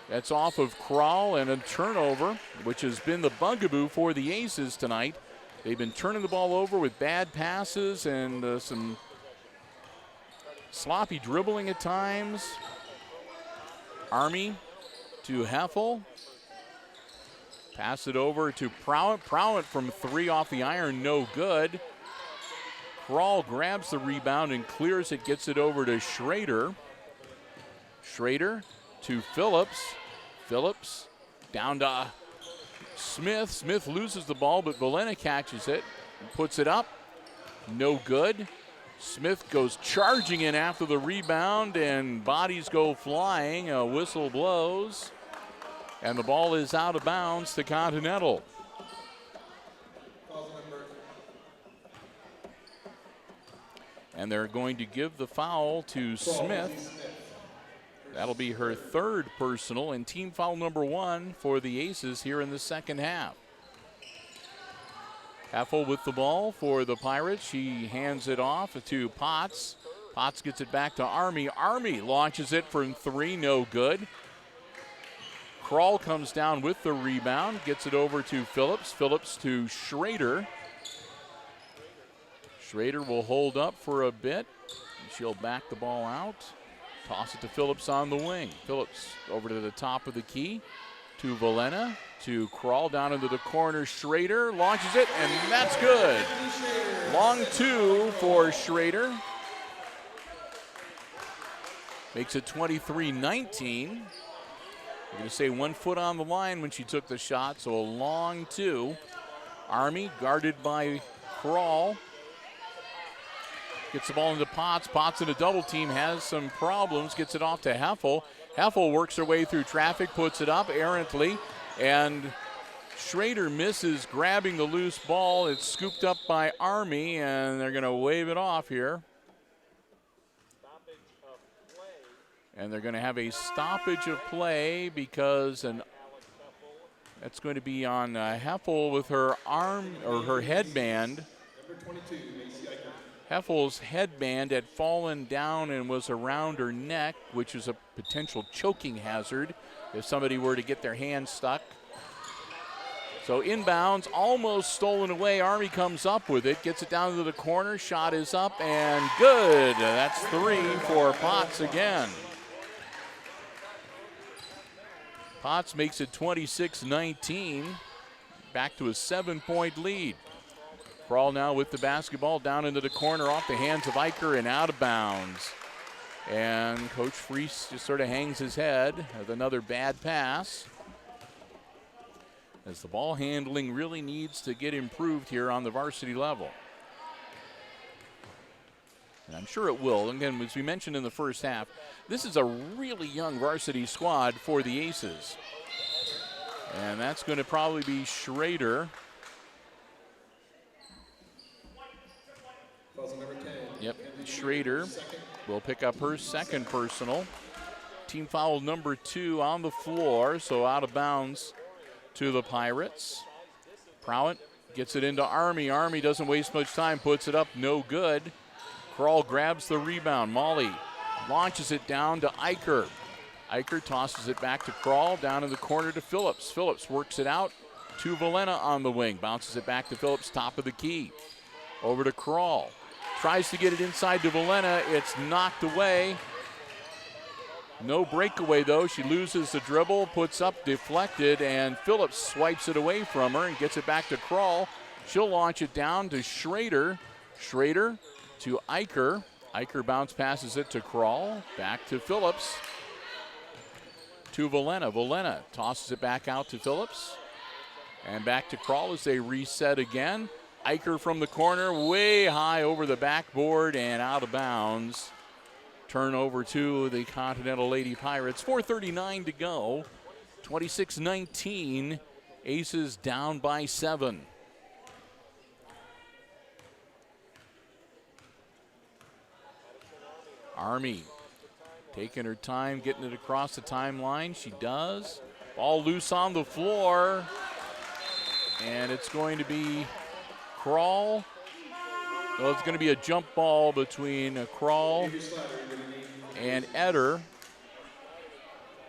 that's off of Krall, and a turnover, which has been the bugaboo for the Aces tonight. They've been turning the ball over with bad passes and some sloppy dribbling at times. Army to Heffel. Pass it over to Prowett. Prowett from 3 off the iron, no good. Krall grabs the rebound and clears it, gets it over to Schrader. Schrader to Phillips. Phillips down to Smith. Smith loses the ball, but Valena catches it and puts it up. No good. Smith goes charging in after the rebound, and bodies go flying. A whistle blows, and the ball is out of bounds to Continental. And they're going to give the foul to Smith. That'll be her third personal and team foul number 1 for the Aces here in the second half. Heffel with the ball for the Pirates. She hands it off to Potts. Potts gets it back to Army. Army launches it from 3, no good. Kroll comes down with the rebound, gets it over to Phillips. Phillips to Schrader. Schrader will hold up for a bit. She'll back the ball out. Toss it to Phillips on the wing. Phillips over to the top of the key to Valena, to Kroll down into the corner. Schrader launches it, and that's good. Long 2 for Schrader. Makes it 23-19. We're going to say 1 foot on the line when she took the shot, so a long 2. Army guarded by Kroll. Gets the ball into Potts. Potts in a double team, has some problems, gets it off to Heffel. Heffel works her way through traffic, puts it up errantly, and Schrader misses grabbing the loose ball. It's scooped up by Army, and they're going to wave it off here. And they're going to have a stoppage of play because that's going to be on Heffel with her arm or her headband. Number 22, Macy Eicher. Heffel's headband had fallen down and was around her neck, which is a potential choking hazard if somebody were to get their hand stuck. So inbounds, almost stolen away. Army comes up with it, gets it down to the corner. Shot is up and good. That's 3 for Potts again. Potts makes it 26-19. Back to a 7-point lead. Kroll now with the basketball down into the corner off the hands of Eicher and out of bounds. And Coach Freese just sort of hangs his head with another bad pass, as the ball handling really needs to get improved here on the varsity level. And I'm sure it will. Again, as we mentioned in the first half, this is a really young varsity squad for the Aces. And that's going to probably be Schrader. Number 10. Yep, Schrader will pick up her second personal. Team foul number 2 on the floor, so out of bounds to the Pirates. Prowett gets it into Army. Army doesn't waste much time, puts it up, no good. Kroll grabs the rebound. Molly launches it down to Eicher. Eicher tosses it back to Kroll, down in the corner to Phillips. Phillips works it out to Valena on the wing. Bounces it back to Phillips, top of the key. Over to Kroll. Tries to get it inside to Valena. It's knocked away. No breakaway, though. She loses the dribble, puts up, deflected, and Phillips swipes it away from her and gets it back to Kroll. She'll launch it down to Schrader. Schrader to Eicher. Eicher bounce passes it to Kroll. Back to Phillips. To Valena. Valena tosses it back out to Phillips. And back to Kroll as they reset again. Eicher from the corner, way high over the backboard and out of bounds. Turnover to the Continental Lady Pirates. 4:39 to go. 26-19. Aces down by 7. Army taking her time, getting it across the timeline. She does. Ball loose on the floor. And it's going to be Kroll. Well, it's going to be a jump ball between Kroll and Eder.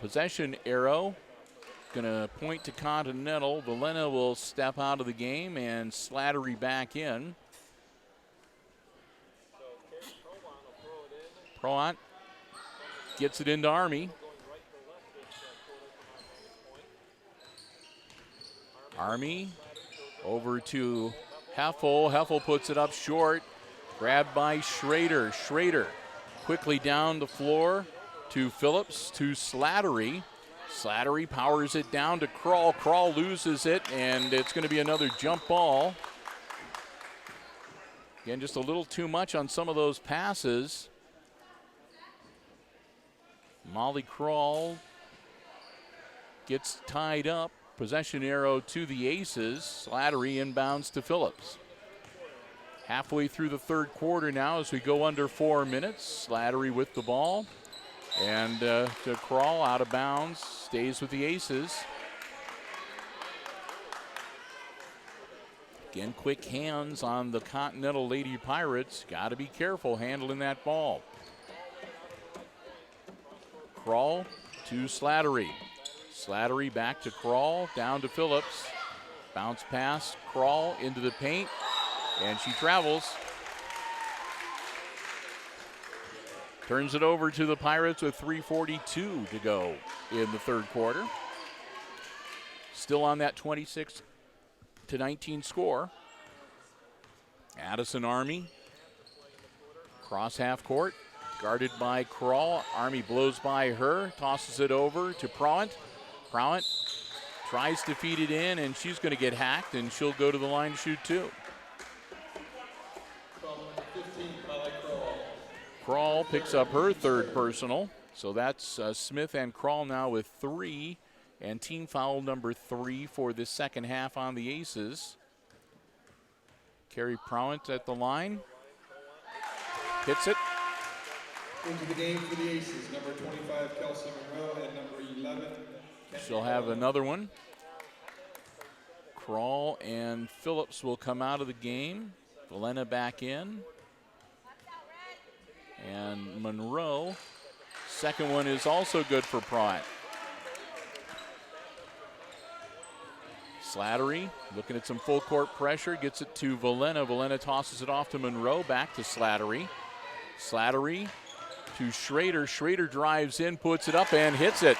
Possession arrow. Going to point to Continental. Valena will step out of the game and Slattery back in. Proant gets it into Army. Army over to Heffel. Heffel puts it up short. Grabbed by Schrader. Schrader quickly down the floor to Phillips, to Slattery. Slattery powers it down to Kroll. Kroll loses it, and it's going to be another jump ball. Again, just a little too much on some of those passes. Molly Kroll gets tied up. Possession arrow to the Aces. Slattery inbounds to Phillips. Halfway through the third quarter now as we go under 4 minutes. Slattery with the ball. And to Crawl out of bounds, stays with the Aces. Again, quick hands on the Continental Lady Pirates. Got to be careful handling that ball. Crawl to Slattery. Slattery back to Crawl, down to Phillips. Bounce pass, Crawl into the paint, and she travels. Turns it over to the Pirates with 3:42 to go in the third quarter. Still on that 26-19 score. Addison Army, cross half court, guarded by Crawl. Army blows by her, tosses it over to Prowant. Prowant tries to feed it in, and she's going to get hacked, and she'll go to the line to shoot two. Crawl picks up her third personal. So that's Smith and Crawl now with 3, and team foul number 3 for the second half on the Aces. Carrie Prowant at the line. Hits it. Into the game for the Aces, number 25, Kelsey Monroe, and number 11. She'll have another one. Crawl and Phillips will come out of the game. Valena back in. And Monroe, second one is also good for Prowant. Slattery looking at some full court pressure, gets it to Valena. Valena tosses it off to Monroe, back to Slattery. Slattery to Schrader. Schrader drives in, puts it up, and hits it.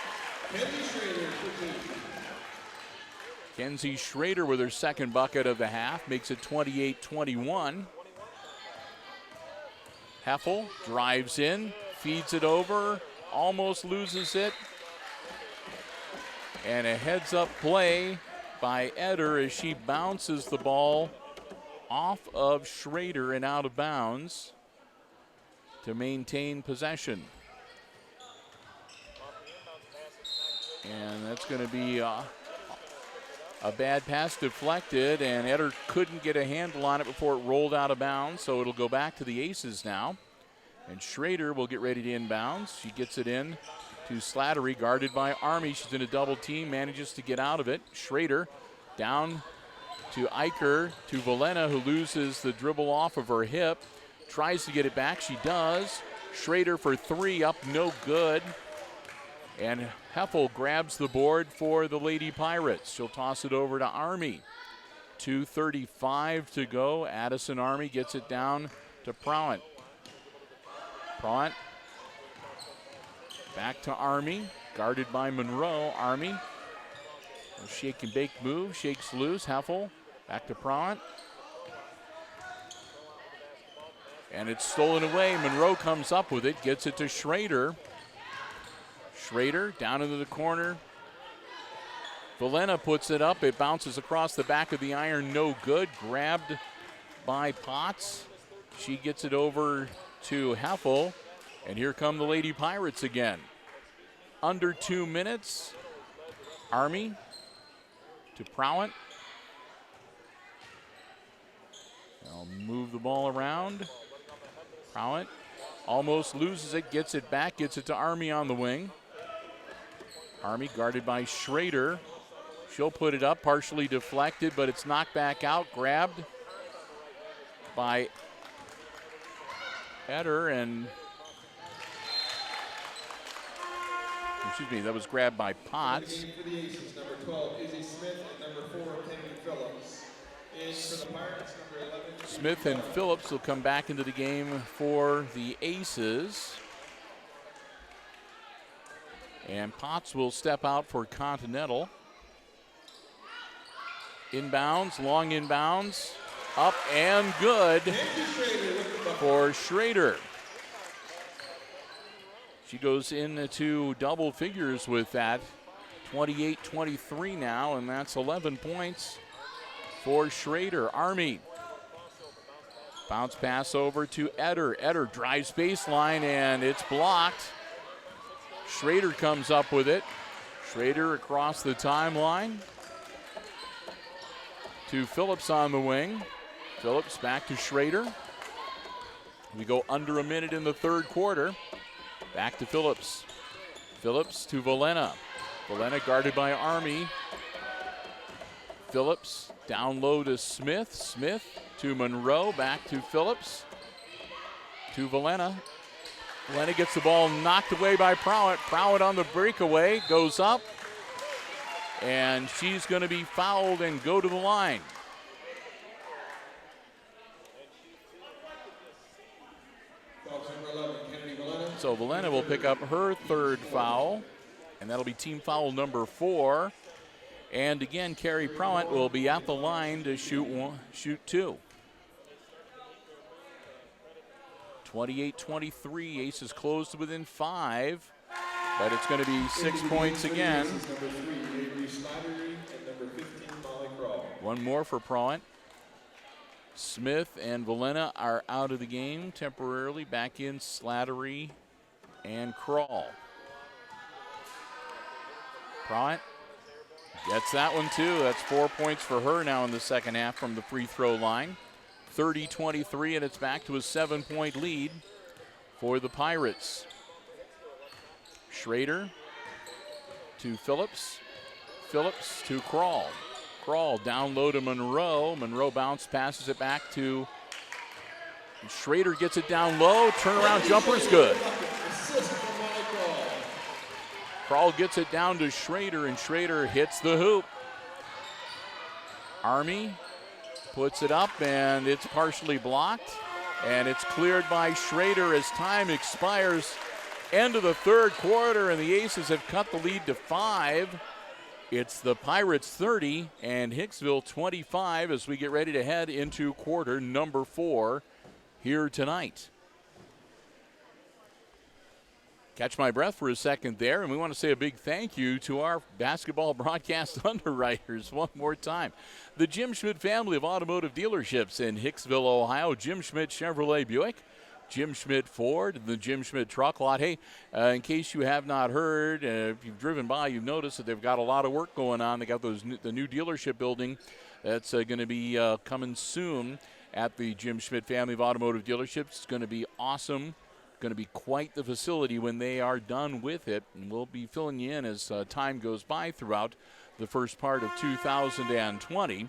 Kenzie Schrader with her second bucket of the half, makes it 28-21. Heffel drives in, feeds it over, almost loses it. And a heads-up play by Eder as she bounces the ball off of Schrader and out of bounds to maintain possession. And that's going to be a bad pass deflected, and Eder couldn't get a handle on it before it rolled out of bounds, so it'll go back to the Aces now. And Schrader will get ready to inbounds. She gets it in to Slattery, guarded by Army. She's in a double team, manages to get out of it. Schrader down to Eicher, to Valena, who loses the dribble off of her hip. Tries to get it back, she does. Schrader for 3, up no good. And Heffel grabs the board for the Lady Pirates. She'll toss it over to Army. 2:35 to go. Addison Army gets it down to Prowant. Prowant back to Army, guarded by Monroe. Army, a shake and bake move, shakes loose. Heffel back to Prowant. And it's stolen away. Monroe comes up with it, gets it to Schrader. Schrader down into the corner. Valena puts it up. It bounces across the back of the iron. No good. Grabbed by Potts. She gets it over to Heffel. And here come the Lady Pirates again. Under 2 minutes. Army to Prowant. They'll move the ball around. Prowant almost loses it, gets it back, gets it to Army on the wing. Army guarded by Schrader. She'll put it up, partially deflected, but it's knocked back out, grabbed by Eder, and excuse me, that was grabbed by Potts. For the Aces, number 12, Izzy Smith, and number 4, Kenny Phillips. In for the Pirates, number 11. Smith and Phillips will come back into the game for the Aces. And Potts will step out for Continental. Inbounds, long inbounds, up and good for Schrader. She goes into double figures with that. 28-23 now, and that's 11 points for Schrader. Army. Bounce pass over to Eder. Eder drives baseline, and it's blocked. Schrader comes up with it. Schrader across the timeline to Phillips on the wing. Phillips back to Schrader. We go under a minute in the third quarter. Back to Phillips. Phillips to Valena. Valena guarded by Army. Phillips down low to Smith. Smith to Monroe. Back to Phillips. To Valena. Valena gets the ball knocked away by Prowett. Prowett on the breakaway. Goes up. And she's going to be fouled and go to the line. So Valena will pick up her third foul, and that'll be team foul number 4. And again, Carrie Prowett will be at the line to shoot 2. 28-23, Aces closed within 5, but it's going to be 6 points again. One more for Prowett. Smith and Valena are out of the game temporarily. Back in Slattery and Kroll. Prowett gets that one too. That's 4 points for her now in the second half from the free throw line. 30-23, and it's back to a 7-point lead for the Pirates. Schrader to Phillips. Phillips to Kroll. Kroll down low to Monroe. Monroe bounce passes it back to Schrader, gets it down low. Turnaround jumper's good. Kroll gets it down to Schrader, and Schrader hits the hoop. Army puts it up, and it's partially blocked. And it's cleared by Schrader as time expires. End of the third quarter, and the Aces have cut the lead to 5. It's the Pirates 30 and Hicksville 25 as we get ready to head into quarter number 4 here tonight. Catch my breath for a second there, and we want to say a big thank you to our basketball broadcast underwriters one more time. The Jim Schmidt family of automotive dealerships in Hicksville, Ohio. Jim Schmidt Chevrolet Buick, Jim Schmidt Ford, and the Jim Schmidt Truck Lot. Hey, in case you have not heard, if you've driven by, you've noticed that they've got a lot of work going on. They got the new dealership building that's going to be coming soon at the Jim Schmidt family of automotive dealerships. It's going to be awesome. Going to be quite the facility when they are done with it, and we'll be filling you in as time goes by throughout the first part of 2020.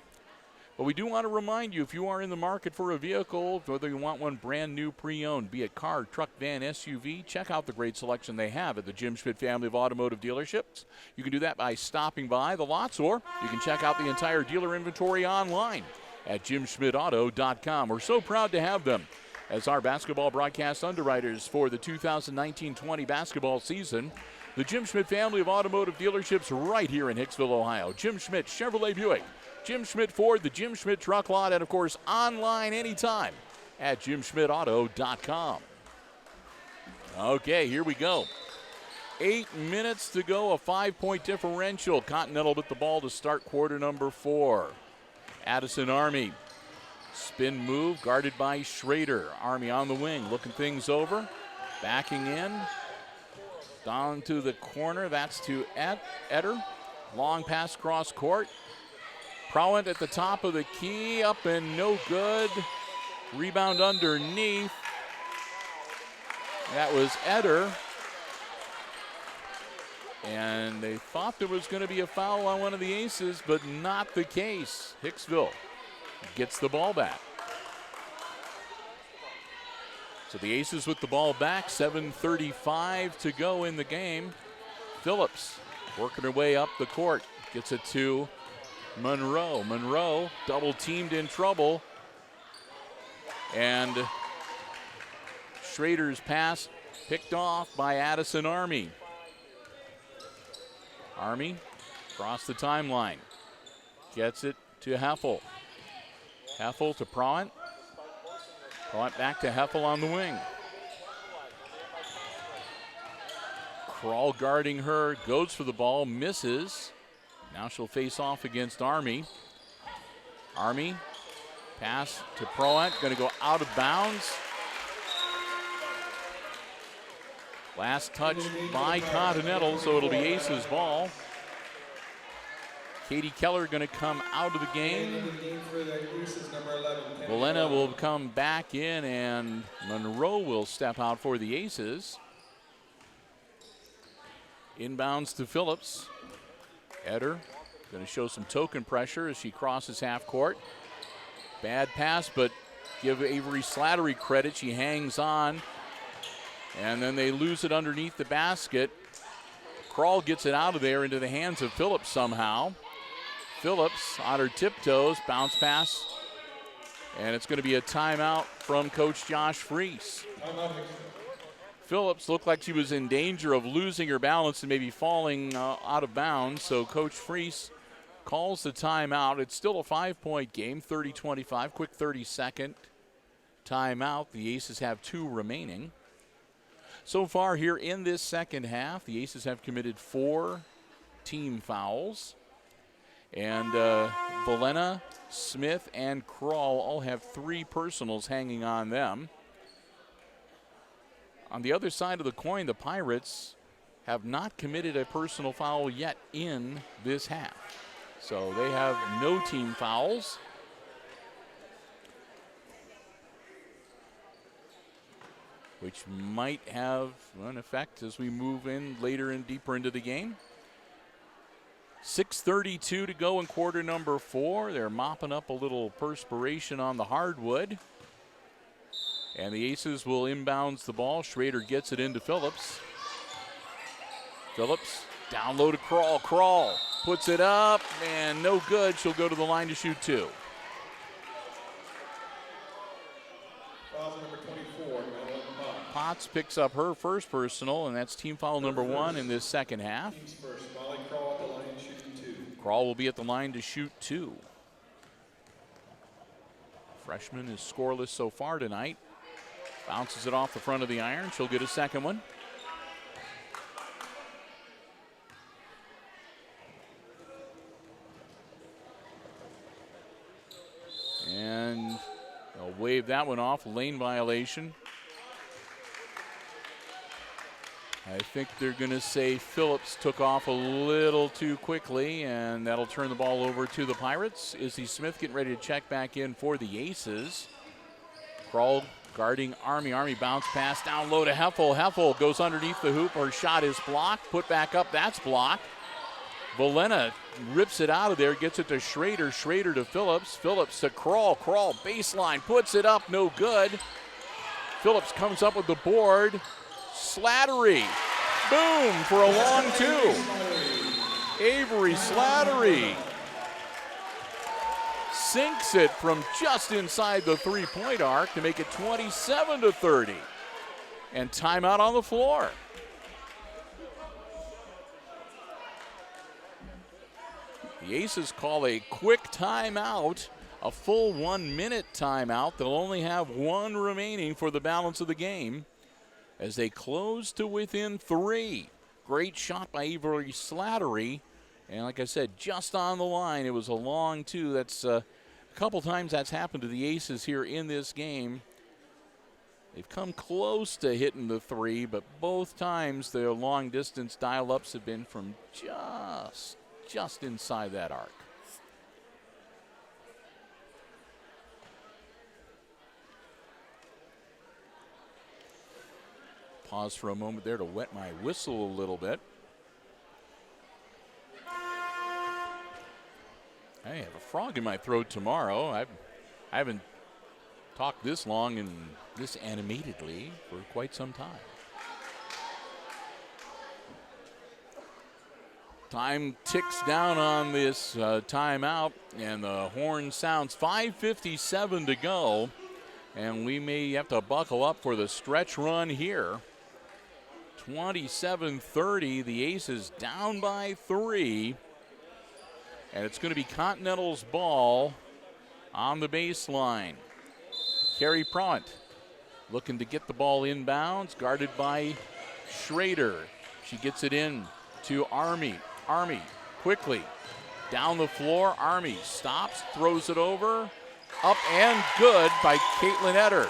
But we do want to remind you, if you are in the market for a vehicle, whether you want one brand new pre-owned, be it car, truck, van, SUV, check out the great selection they have at the Jim Schmidt family of automotive dealerships. You can do that by stopping by the lots, or you can check out the entire dealer inventory online at jimschmidtauto.com. We're so proud to have them as our basketball broadcast underwriters for the 2019-20 basketball season. The Jim Schmidt family of automotive dealerships right here in Hicksville, Ohio. Jim Schmidt Chevrolet Buick, Jim Schmidt Ford, the Jim Schmidt Truck Lot, and of course online anytime at jimschmidtauto.com. Okay, here we go. 8 minutes to go, a 5-point differential. Continental with the ball to start quarter number 4. Addison Army. Spin move guarded by Schrader. Army on the wing, looking things over. Backing in. Down to the corner. That's to Etter. Long pass cross court. Prowett at the top of the key. Up and no good. Rebound underneath. That was Etter. And they thought there was going to be a foul on one of the Aces, but not the case. Hicksville gets the ball back. So the Aces with the ball back, 7:35 to go in the game. Phillips working her way up the court, gets it to Monroe. Monroe double teamed, in trouble. And Schrader's pass picked off by Addison Army. Army across the timeline. Gets it to Heffel. Heffel to Prowett. Prowett back to Heffel on the wing. Kroll guarding her, goes for the ball, misses. Now she'll face off against Army. Army, pass to Prowett, going to go out of bounds. Last touch by Continental, so it'll be Aces ball. Katie Keller going to come out of the game. Valena will come back in, and Monroe will step out for the Aces. Inbounds to Phillips. Eder going to show some token pressure as she crosses half court. Bad pass, but give Avery Slattery credit. She hangs on. And then they lose it underneath the basket. Kroll gets it out of there into the hands of Phillips somehow. Phillips on her tiptoes, bounce pass. And it's going to be a timeout from Coach Josh Freese. Phillips looked like she was in danger of losing her balance and maybe falling out of bounds. So Coach Freese calls the timeout. It's still a 5-point game, 30-25, quick 30-second timeout. The Aces have 2 remaining. So far here in this second half, the Aces have committed 4 team fouls. And Valena, Smith, and Kroll all have 3 personals hanging on them. On the other side of the coin, the Pirates have not committed a personal foul yet in this half. So they have no team fouls. Which might have an effect as we move in later and deeper into the game. 6:32 to go in quarter number 4. They're mopping up a little perspiration on the hardwood. And the Aces will inbounds the ball. Schrader gets it into Phillips. Phillips down low to Kroll. Kroll puts it up and no good. She'll go to the line to shoot 2. Potts picks up her first personal, and that's team foul number 1 in this second half. Kroll will be at the line to shoot 2. Freshman is scoreless so far tonight. Bounces it off the front of the iron. She'll get a second one. And they'll wave that one off. Lane violation. I think they're going to say Phillips took off a little too quickly, and that'll turn the ball over to the Pirates. Izzy Smith getting ready to check back in for the Aces. Kroll guarding Army. Army bounce pass down low to Heffel. Heffel goes underneath the hoop. Her shot is blocked. Put back up. That's blocked. Valena rips it out of there. Gets it to Schrader. Schrader to Phillips. Phillips to Kroll. Kroll baseline. Puts it up. No good. Phillips comes up with the board. Slattery. Boom for a long 2. Avery Slattery sinks it from just inside the 3-point arc to make it 27-30. And timeout on the floor. The Aces call a quick timeout, a full 1-minute timeout. They'll only have 1 remaining for the balance of the game as they close to within 3. Great shot by Avery Slattery. And like I said, just on the line, it was a long 2. That's a couple times that's happened to the Aces here in this game. They've come close to hitting the 3, but both times their long distance dial-ups have been from just inside that arc. Pause for a moment there to wet my whistle a little bit. I have a frog in my throat tomorrow. I haven't talked this long and this animatedly for quite some time. Time ticks down on this timeout, and the horn sounds. 5:57 to go, and we may have to buckle up for the stretch run here. 27-30, the Aces down by 3. And it's going to be Continental's ball on the baseline. Carrie Pront looking to get the ball inbounds, guarded by Schrader. She gets it in to Army. Army quickly down the floor. Army stops, throws it over. Up and good by Caitlin Eder.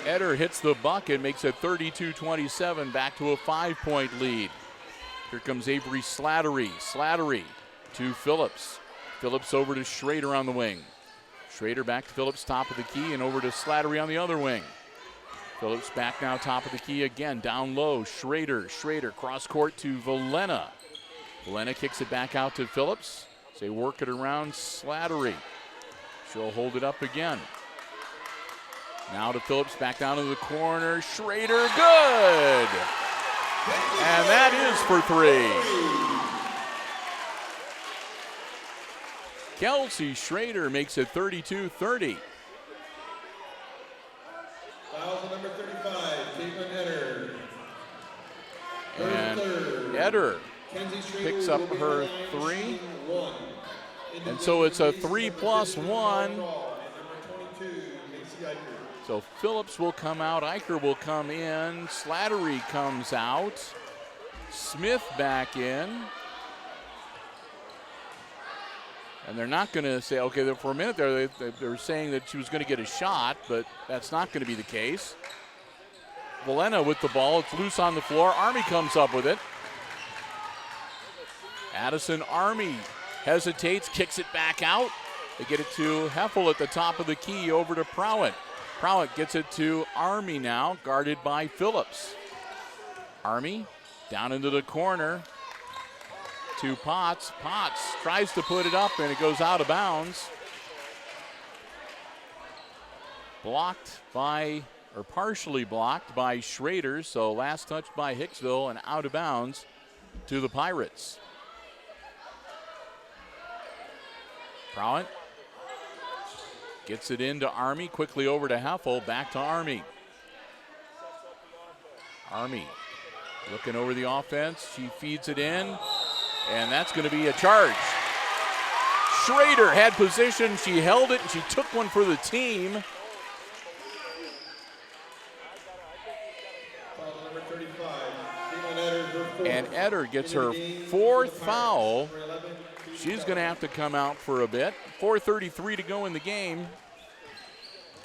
Eder hits the bucket, makes it 32-27, back to a 5-point lead. Here comes Avery Slattery. Slattery to Phillips. Phillips over to Schrader on the wing. Schrader back to Phillips, top of the key, and over to Slattery on the other wing. Phillips back now, top of the key again, down low. Schrader cross court to Valena. Valena kicks it back out to Phillips. They work it around Slattery. She'll hold it up again. Now to Phillips, back down to the corner. Schrader, good! And that is for 3. Kelsey Schrader makes it 32-30. Fouls on number 35, Caitlin Eder. And Eder picks up her 3. And so it's a 3+1. So Phillips will come out, Eicher will come in, Slattery comes out, Smith back in. And they're not going to say, okay, for a minute there, they were saying that she was going to get a shot, but that's not going to be the case. Valena with the ball. It's loose on the floor. Army comes up with it. Addison Army hesitates, kicks it back out. They get it to Heffel at the top of the key, over to Prowett. Prowett gets it to Army now, guarded by Phillips. Army down into the corner to Potts. Potts tries to put it up, and it goes out of bounds. Blocked by, or partially blocked by Schrader, so last touch by Hicksville and out of bounds to the Pirates. Prowett gets it into Army, quickly over to Heffel, back to Army. Army looking over the offense, she feeds it in, and that's going to be a charge. Schrader had position, she held it, and she took one for the team. And Eder gets her 4th foul. She's going to have to come out for a bit. 4:33 to go in the game.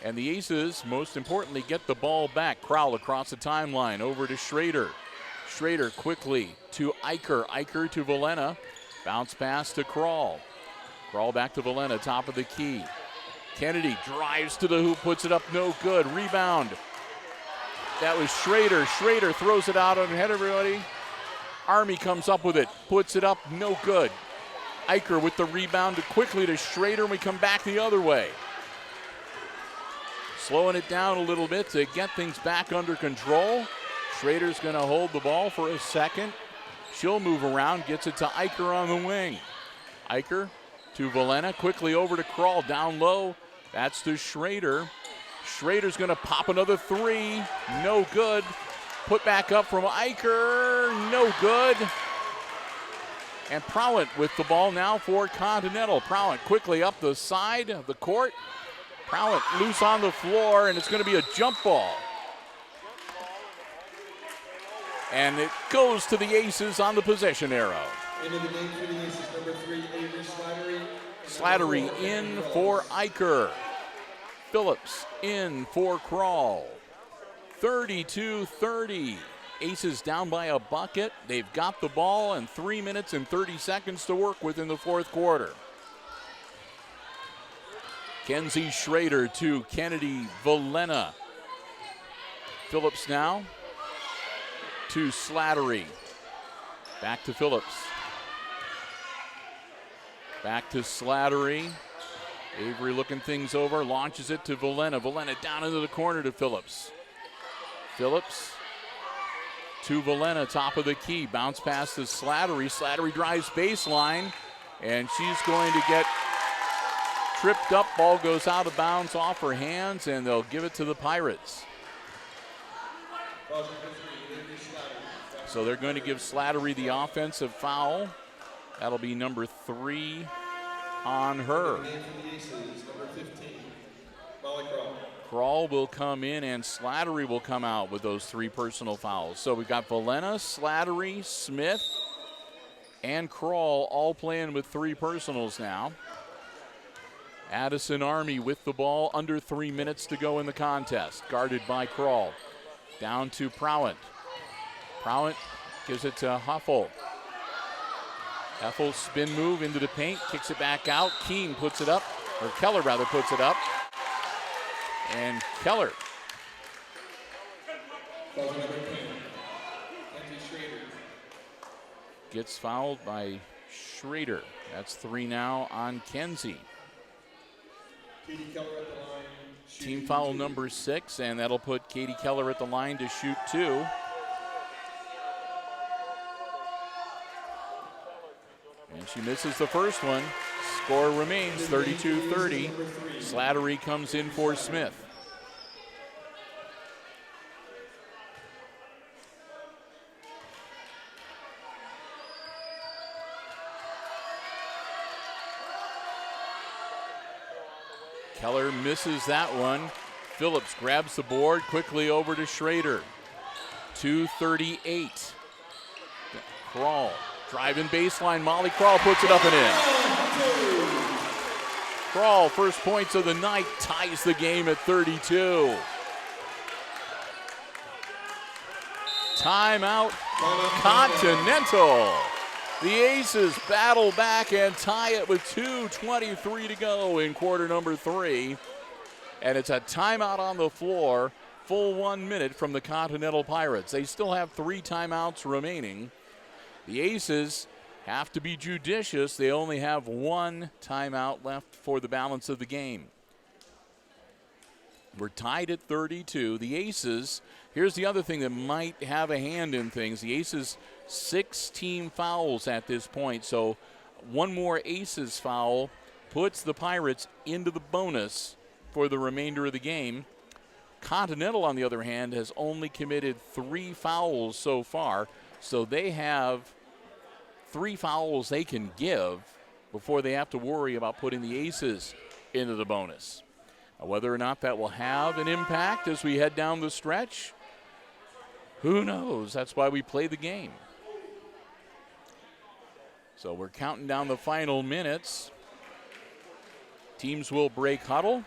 And the Aces, most importantly, get the ball back. Crowell across the timeline, over to Schrader. Schrader quickly to Eicher. Eicher to Valena. Bounce pass to Krall. Krall back to Valena, top of the key. Kennedy drives to the hoop, puts it up, no good. Rebound. That was Schrader. Schrader throws it out on head of everybody. Army comes up with it, puts it up, no good. Eicher with the rebound quickly to Schrader, and we come back the other way. Slowing it down a little bit to get things back under control. Schrader's going to hold the ball for a second. She'll move around, gets it to Eicher on the wing. Eicher to Valena, quickly over to Krall, down low. That's to Schrader. Schrader's going to pop another 3, no good. Put back up from Eicher, no good. And Prowett with the ball now for Continental. Prowett quickly up the side of the court. Prowett loose on the floor, and it's going to be a jump ball. And it goes to the Aces on the possession arrow. Into the game for the Aces, number 3, Avery Slattery. Slattery in for Eicher. Phillips in for Krall. 32-30. Aces down by a bucket. They've got the ball and 3 minutes and 30 seconds to work with in the 4th quarter. Kenzie Schrader to Kennedy Valena. Phillips now to Slattery. Back to Phillips. Back to Slattery. Avery looking things over, launches it to Valena. Valena down into the corner to Phillips. Phillips to Valena, top of the key. Bounce pass to Slattery. Slattery drives baseline, and she's going to get tripped up. Ball goes out of bounds off her hands, and they'll give it to the Pirates. So they're going to give Slattery the offensive foul. That'll be number 3 on her. Krall will come in, and Slattery will come out with those 3 personal fouls. So we've got Valena, Slattery, Smith, and Krall all playing with 3 personals now. Addison Army with the ball, under 3 minutes to go in the contest. Guarded by Krall. Down to Prowett. Prowett gives it to Heffel. Heffel spin move into the paint, kicks it back out. Keene puts it up, or Keller rather puts it up. And Keller Foul number 10, Kenzie Schrader. Gets fouled by Schrader. That's 3 now on Kenzie. Katie Keller at the line. Team foul number 6, and that'll put Katie Keller at the line to shoot 2. And she misses the first one. Score remains 32-30. Slattery comes in for Smith. Keller misses that one. Phillips grabs the board, quickly over to Schrader. 2:38. Crawl, driving baseline. Molly Crawl puts it up and in. Crawl, first points of the night, ties the game at 32. Timeout, Continental. The Aces battle back and tie it with 2:23 to go in quarter number 3. And it's a timeout on the floor, full 1 minute from the Continental Pirates. They still have 3 timeouts remaining. The Aces have to be judicious. They only have 1 timeout left for the balance of the game. We're tied at 32. The Aces, here's the other thing that might have a hand in things. The Aces, 6 team fouls at this point, so 1 more Aces foul puts the Pirates into the bonus for the remainder of the game. Continental, on the other hand, has only committed 3 fouls so far, so they have 3 fouls they can give before they have to worry about putting the Aces into the bonus. Now, whether or not that will have an impact as we head down the stretch, who knows? That's why we play the game. So we're counting down the final minutes. Teams will break huddle.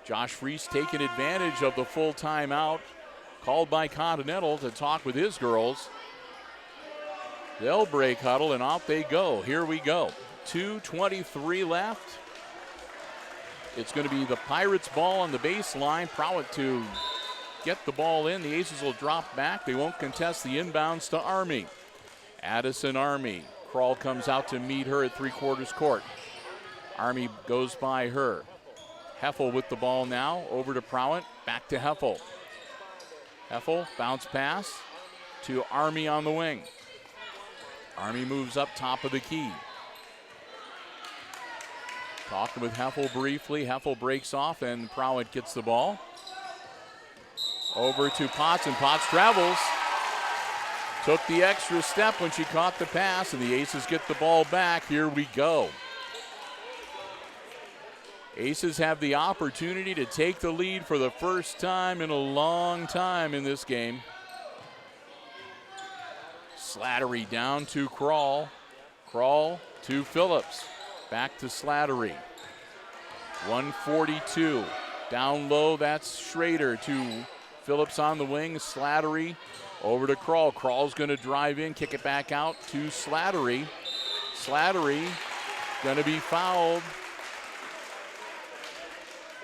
Josh Freese taking advantage of the full timeout called by Continental to talk with his girls. They'll break huddle and off they go. Here we go. 2:23 left. It's going to be the Pirates' ball on the baseline. Prowett to get the ball in. The Aces will drop back. They won't contest the inbounds to Army. Addison Army. Crawl comes out to meet her at 3/4 court. Army goes by her. Heffel with the ball now. Over to Prowett. Back to Heffel. Heffel, bounce pass to Army on the wing. Army moves up top of the key. Talking with Heffel briefly. Heffel breaks off and Prowett gets the ball. Over to Potts, and Potts travels. Took the extra step when she caught the pass, and the Aces get the ball back. Here we go. Aces have the opportunity to take the lead for the first time in a long time in this game. Slattery down to Crawl. Crawl to Phillips. Back to Slattery. 142. Down low, that's Schrader to Phillips on the wing. Slattery over to Crawl. Crawl's going to drive in, kick it back out to Slattery. Slattery going to be fouled.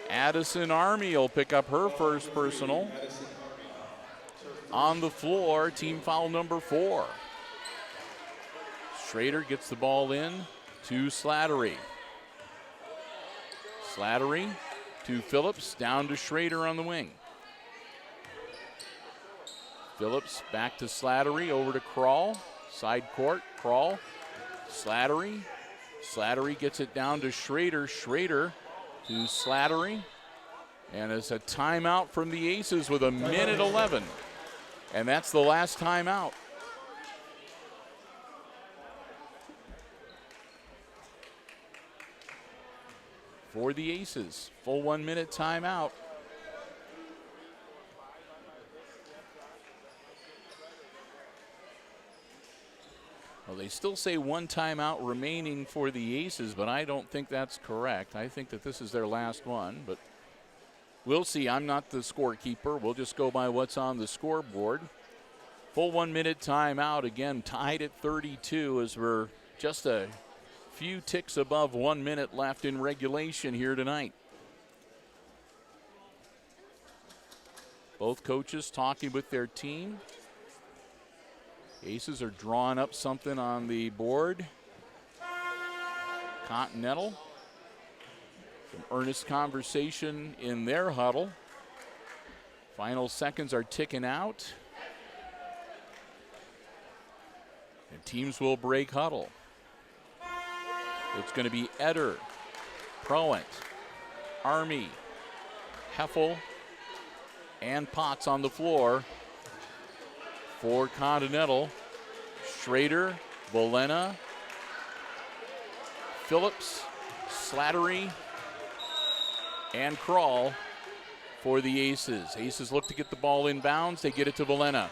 Addison Army will pick up her first personal. On the floor, team foul number 4. Schrader gets the ball in to Slattery. Slattery to Phillips, down to Schrader on the wing. Phillips back to Slattery, over to Crawl. Side court, Crawl. Slattery. Slattery gets it down to Schrader. Schrader to Slattery. And it's a timeout from the Aces with 1:11. And that's the last timeout. For the Aces, full 1 minute timeout. Well, they still say 1 timeout remaining for the Aces, but I don't think that's correct. I think that this is their last one, but we'll see. I'm not the scorekeeper. We'll just go by what's on the scoreboard. Full 1 minute timeout, again, tied at 32 as we're just a few ticks above 1 minute left in regulation here tonight. Both coaches talking with their team. Aces are drawing up something on the board. Continental. Some earnest conversation in their huddle. Final seconds are ticking out. And teams will break huddle. It's going to be Eder, Proent, Army, Heffel, and Potts on the floor for Continental. Schrader, Valena, Phillips, Slattery, and Krall for the Aces. Aces look to get the ball inbounds. They get it to Valena.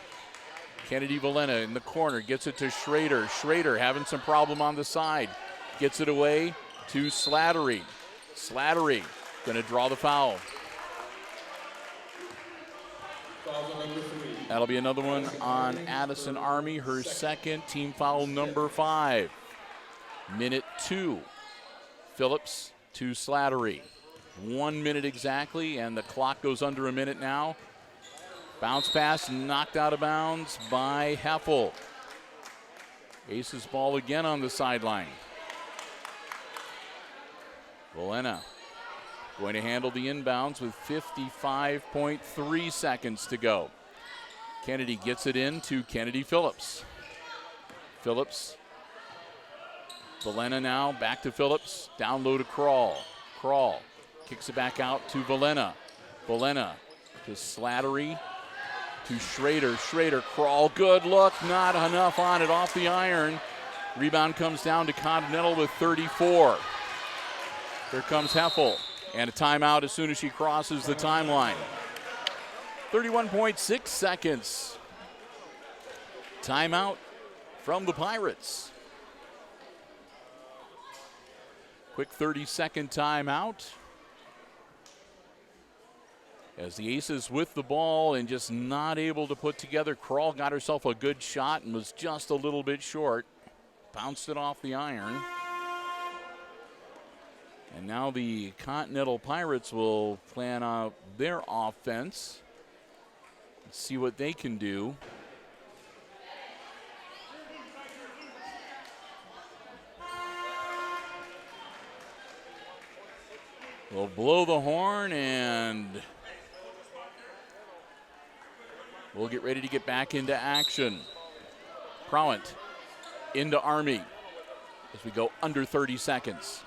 Kennedy Valena in the corner gets it to Schrader. Schrader having some problem on the side. Gets it away to Slattery. Slattery going to draw the foul. That'll be another one on Addison Army, her second, team foul number 5. Minute 2. Phillips to Slattery. 1 minute exactly, and the clock goes under a minute now. Bounce pass knocked out of bounds by Heffel. Aces ball again on the sideline. Valena going to handle the inbounds with 55.3 seconds to go. Kennedy gets it in to Kennedy Phillips. Phillips. Valena now back to Phillips. Down low to Krall. Krall kicks it back out to Valena. Valena to Slattery to Schrader. Schrader, Krall, good look. Not enough on it, off the iron. Rebound comes down to Continental with 34. Here comes Heffel. And a timeout as soon as she crosses the timeline. 31.6 seconds. Timeout from the Pirates. Quick 30-second timeout. As the Aces with the ball and just not able to put together. Krall got herself a good shot and was just a little bit short. Bounced it off the iron. And now the Continental Pirates will plan out their offense. Let's see what they can do. They'll blow the horn and we'll get ready to get back into action. Proent into Army as we go under 30 seconds.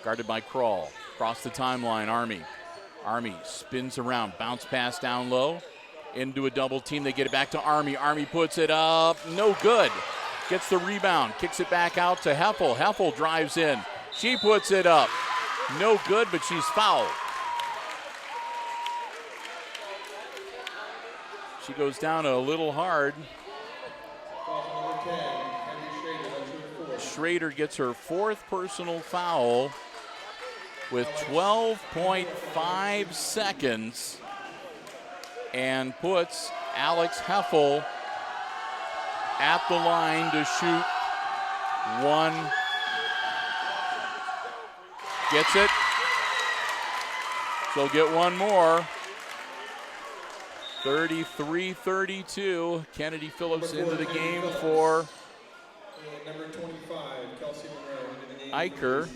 Guarded by Krall. Across the timeline, Army. Army spins around, bounce pass down low. Into a double team, they get it back to Army. Army puts it up, no good. Gets the rebound, kicks it back out to Heffel. Heffel drives in, she puts it up. No good, but she's fouled. She goes down a little hard. Schrader gets her 4th personal foul with 12.5 seconds and puts Alex Heffel at the line to shoot one. Gets it. She'll get one more. 33-32. Kennedy Phillips into the game for number 25, Kelsey Monroe. Eicher.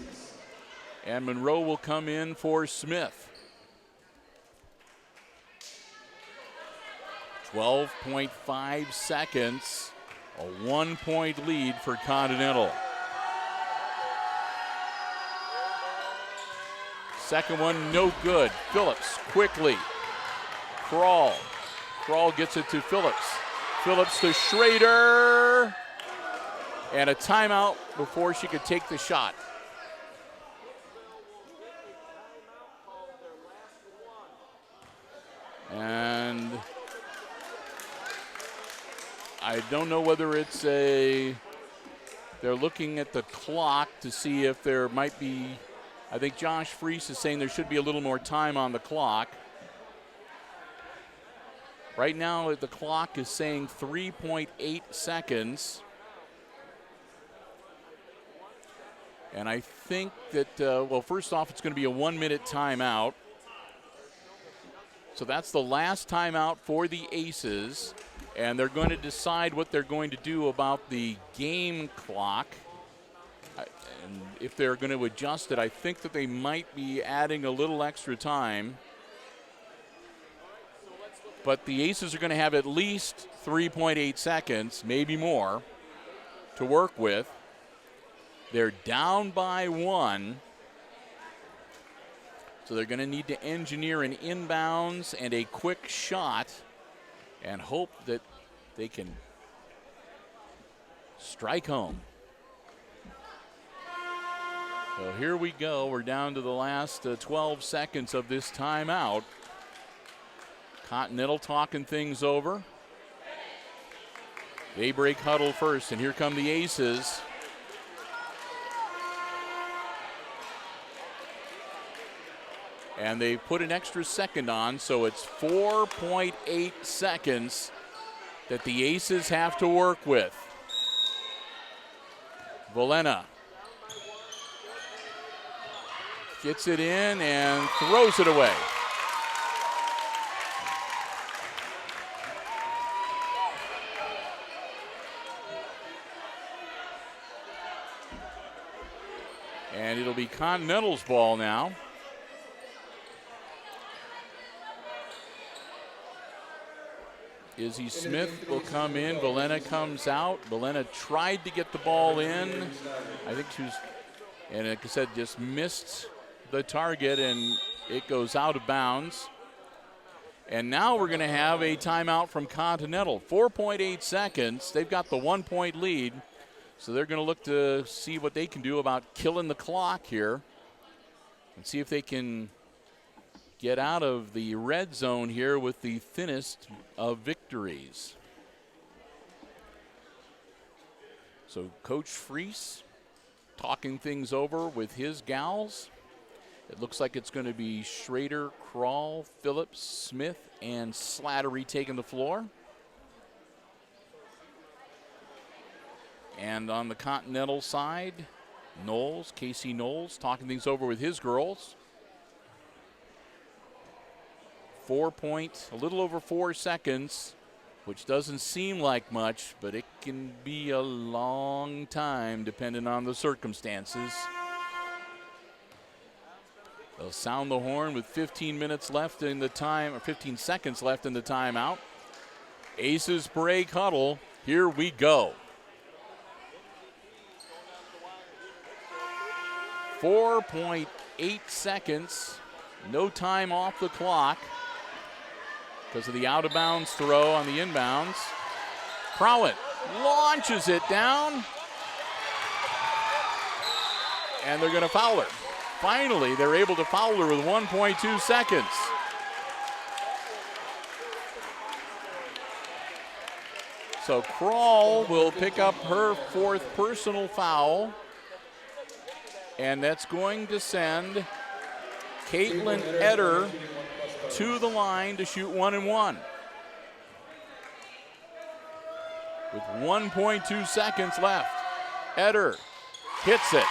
And Monroe will come in for Smith. 12.5 seconds. A 1-point lead for Continental. Second one, no good. Phillips quickly. Krall. Krall gets it to Phillips. Phillips to Schrader. And a timeout before she could take the shot. And I don't know whether it's they're looking at the clock to see if there might be, I think Josh Freese is saying there should be a little more time on the clock. Right now the clock is saying 3.8 seconds. And I think that, well, first off, it's going to be a 1-minute timeout. So that's the last timeout for the Aces, and they're going to decide what they're going to do about the game clock. And if they're going to adjust it, I think that they might be adding a little extra time. But the Aces are going to have at least 3.8 seconds, maybe more, to work with. They're down by 1. So they're going to need to engineer an inbounds and a quick shot and hope that they can strike home. So here we go. We're down to the last 12 seconds of this timeout. Continental talking things over. They break huddle first, and here come the Aces. And they put an extra second on, so it's 4.8 seconds that the Aces have to work with. Valena gets it in and throws it away. And it'll be Continental's ball now. Izzy Smith will come in. Valena comes out. Valena tried to get the ball in. I think she was, and like I said, just missed the target, and it goes out of bounds. And now we're going to have a timeout from Continental. 4.8 seconds. They've got the 1-point lead, so they're going to look to see what they can do about killing the clock here and see if they can get out of the red zone here with the thinnest of victories. So Coach Freese talking things over with his gals. It looks like it's going to be Schrader, Krall, Phillips, Smith, and Slattery taking the floor. And on the Continental side, Casey Knowles talking things over with his girls. A little over 4 seconds, which doesn't seem like much, but it can be a long time depending on the circumstances. They'll sound the horn with 15 minutes left in the time, or 15 seconds left in the timeout. Aces break huddle. Here we go. 4.8 seconds. No time off the clock because of the out-of-bounds throw on the inbounds. Prowett launches it down, and they're going to foul her. Finally, they're able to foul her with 1.2 seconds. So Krall will pick up her 4th personal foul, and that's going to send Caitlin Eder to the line to shoot 1 and 1. With 1.2 seconds left, Eder hits it.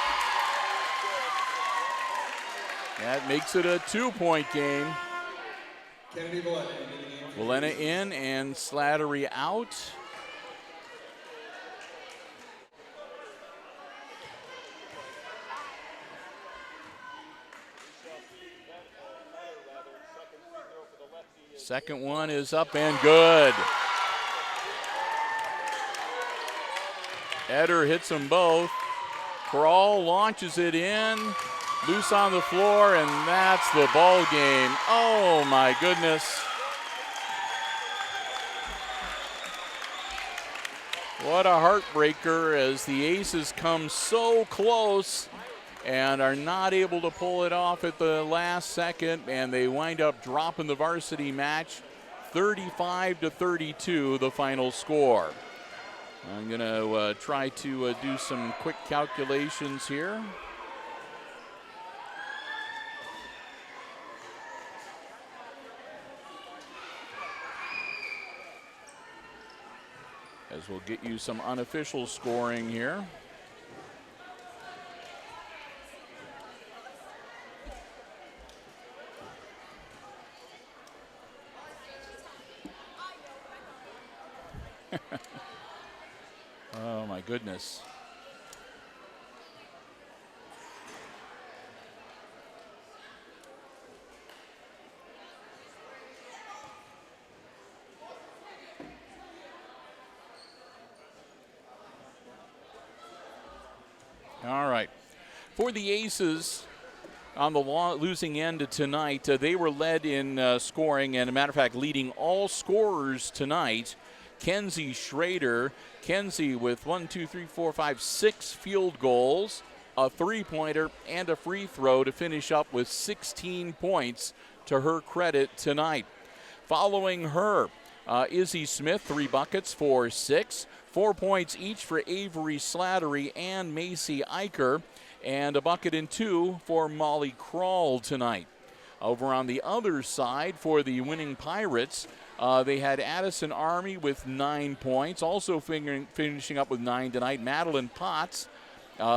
That makes it a 2-point game. Valena in and Slattery out. Second one is up and good. Eder hits them both. Krall launches it in. Loose on the floor, and that's the ball game. Oh, my goodness. What a heartbreaker as the Aces come so close and are not able to pull it off at the last second, and they wind up dropping the varsity match 35-32, the final score. I'm going to try to do some quick calculations here. As we'll get you some unofficial scoring here. Oh, my goodness. All right. For the Aces, on the losing end tonight, they were led in scoring, and a matter of fact, leading all scorers tonight. Kenzie Schrader. Kenzie with 6 field goals, a three-pointer, and a free throw to finish up with 16 points to her credit tonight. Following her, Izzy Smith, 3 buckets for 6. 4 points each for Avery Slattery and Macy Eicher, and a bucket and 2 for Molly Krall tonight. Over on the other side for the winning Pirates, they had Addison Army with 9 points. Also finishing up with 9 tonight, Madeline Potts,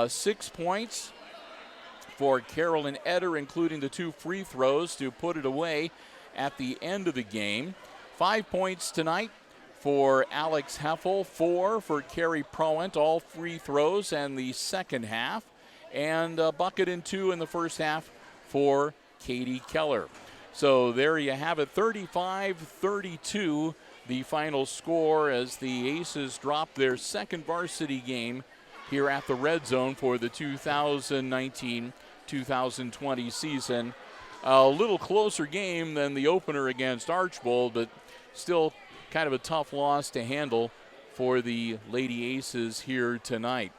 6 points for Carolyn Eder, including the 2 free throws to put it away at the end of the game. 5 points tonight for Alex Heffel, 4 for Carrie Prowant, all free throws and the second half, and a bucket and 2 in the first half for Katie Keller. So there you have it, 35-32, the final score as the Aces drop their second varsity game here at the Red Zone for the 2019-2020 season. A little closer game than the opener against Archbold, but still kind of a tough loss to handle for the Lady Aces here tonight.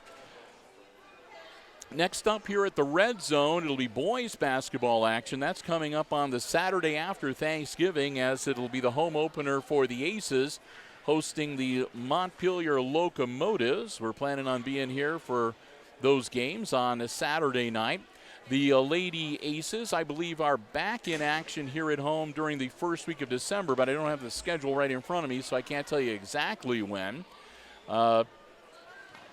Next up here at the Red Zone, it'll be boys basketball action. That's coming up on the Saturday after Thanksgiving, as it'll be the home opener for the Aces hosting the Montpelier Locomotives. We're planning on being here for those games on a Saturday night. The Lady Aces, I believe, are back in action here at home during the first week of December, but I don't have the schedule right in front of me, so I can't tell you exactly when.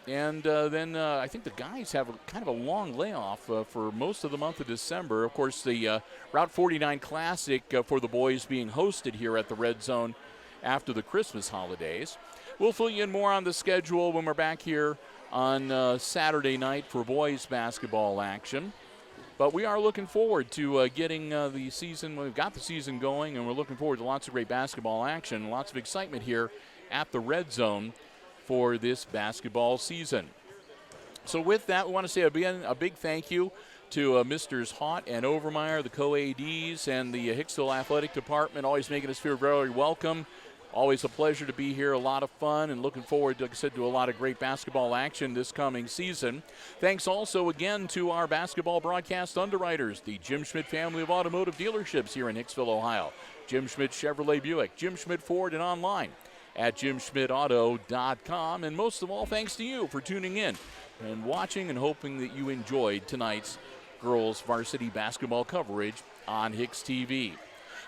Then I think the guys have kind of a long layoff for most of the month of December. Of course, the Route 49 Classic for the boys being hosted here at the Red Zone after the Christmas holidays. We'll fill you in more on the schedule when we're back here on Saturday night for boys basketball action. But we are looking forward to getting the season. We've got the season going, and we're looking forward to lots of great basketball action, lots of excitement here at the Red Zone for this basketball season. So with that, we want to say again a big thank you to Misters Haught and Overmeyer, the co-ADs, and the Hicksville Athletic Department, always making us feel very welcome. Always a pleasure to be here, a lot of fun, and looking forward, like I said, to a lot of great basketball action this coming season. Thanks also again to our basketball broadcast underwriters, the Jim Schmidt family of automotive dealerships here in Hicksville, Ohio. Jim Schmidt Chevrolet Buick, Jim Schmidt Ford, and online at jimschmidtauto.com. And most of all, thanks to you for tuning in and watching, and hoping that you enjoyed tonight's girls varsity basketball coverage on HIX-TV.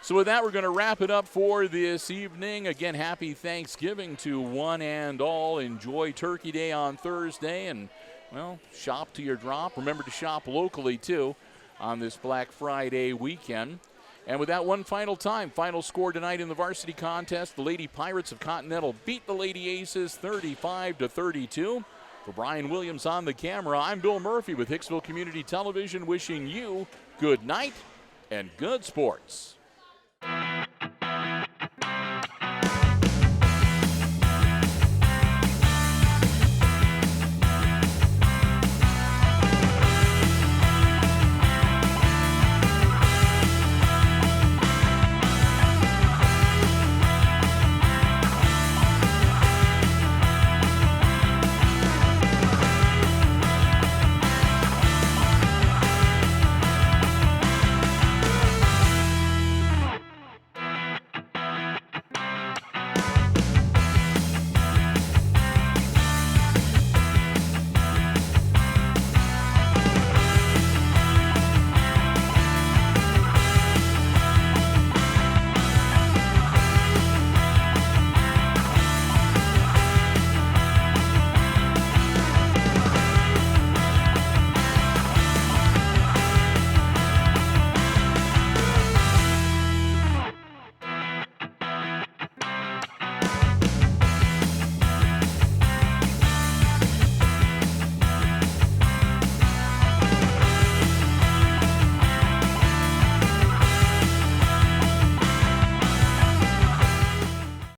So with that, we're going to wrap it up for this evening. Again, happy Thanksgiving to one and all. Enjoy Turkey Day on Thursday, and, well, shop to your drop. Remember to shop locally, too, on this Black Friday weekend. And with that, one final time, final score tonight in the varsity contest, the Lady Pirates of Continental beat the Lady Aces 35-32. For Brian Williams on the camera, I'm Bill Murphy with Hicksville Community Television, wishing you good night and good sports.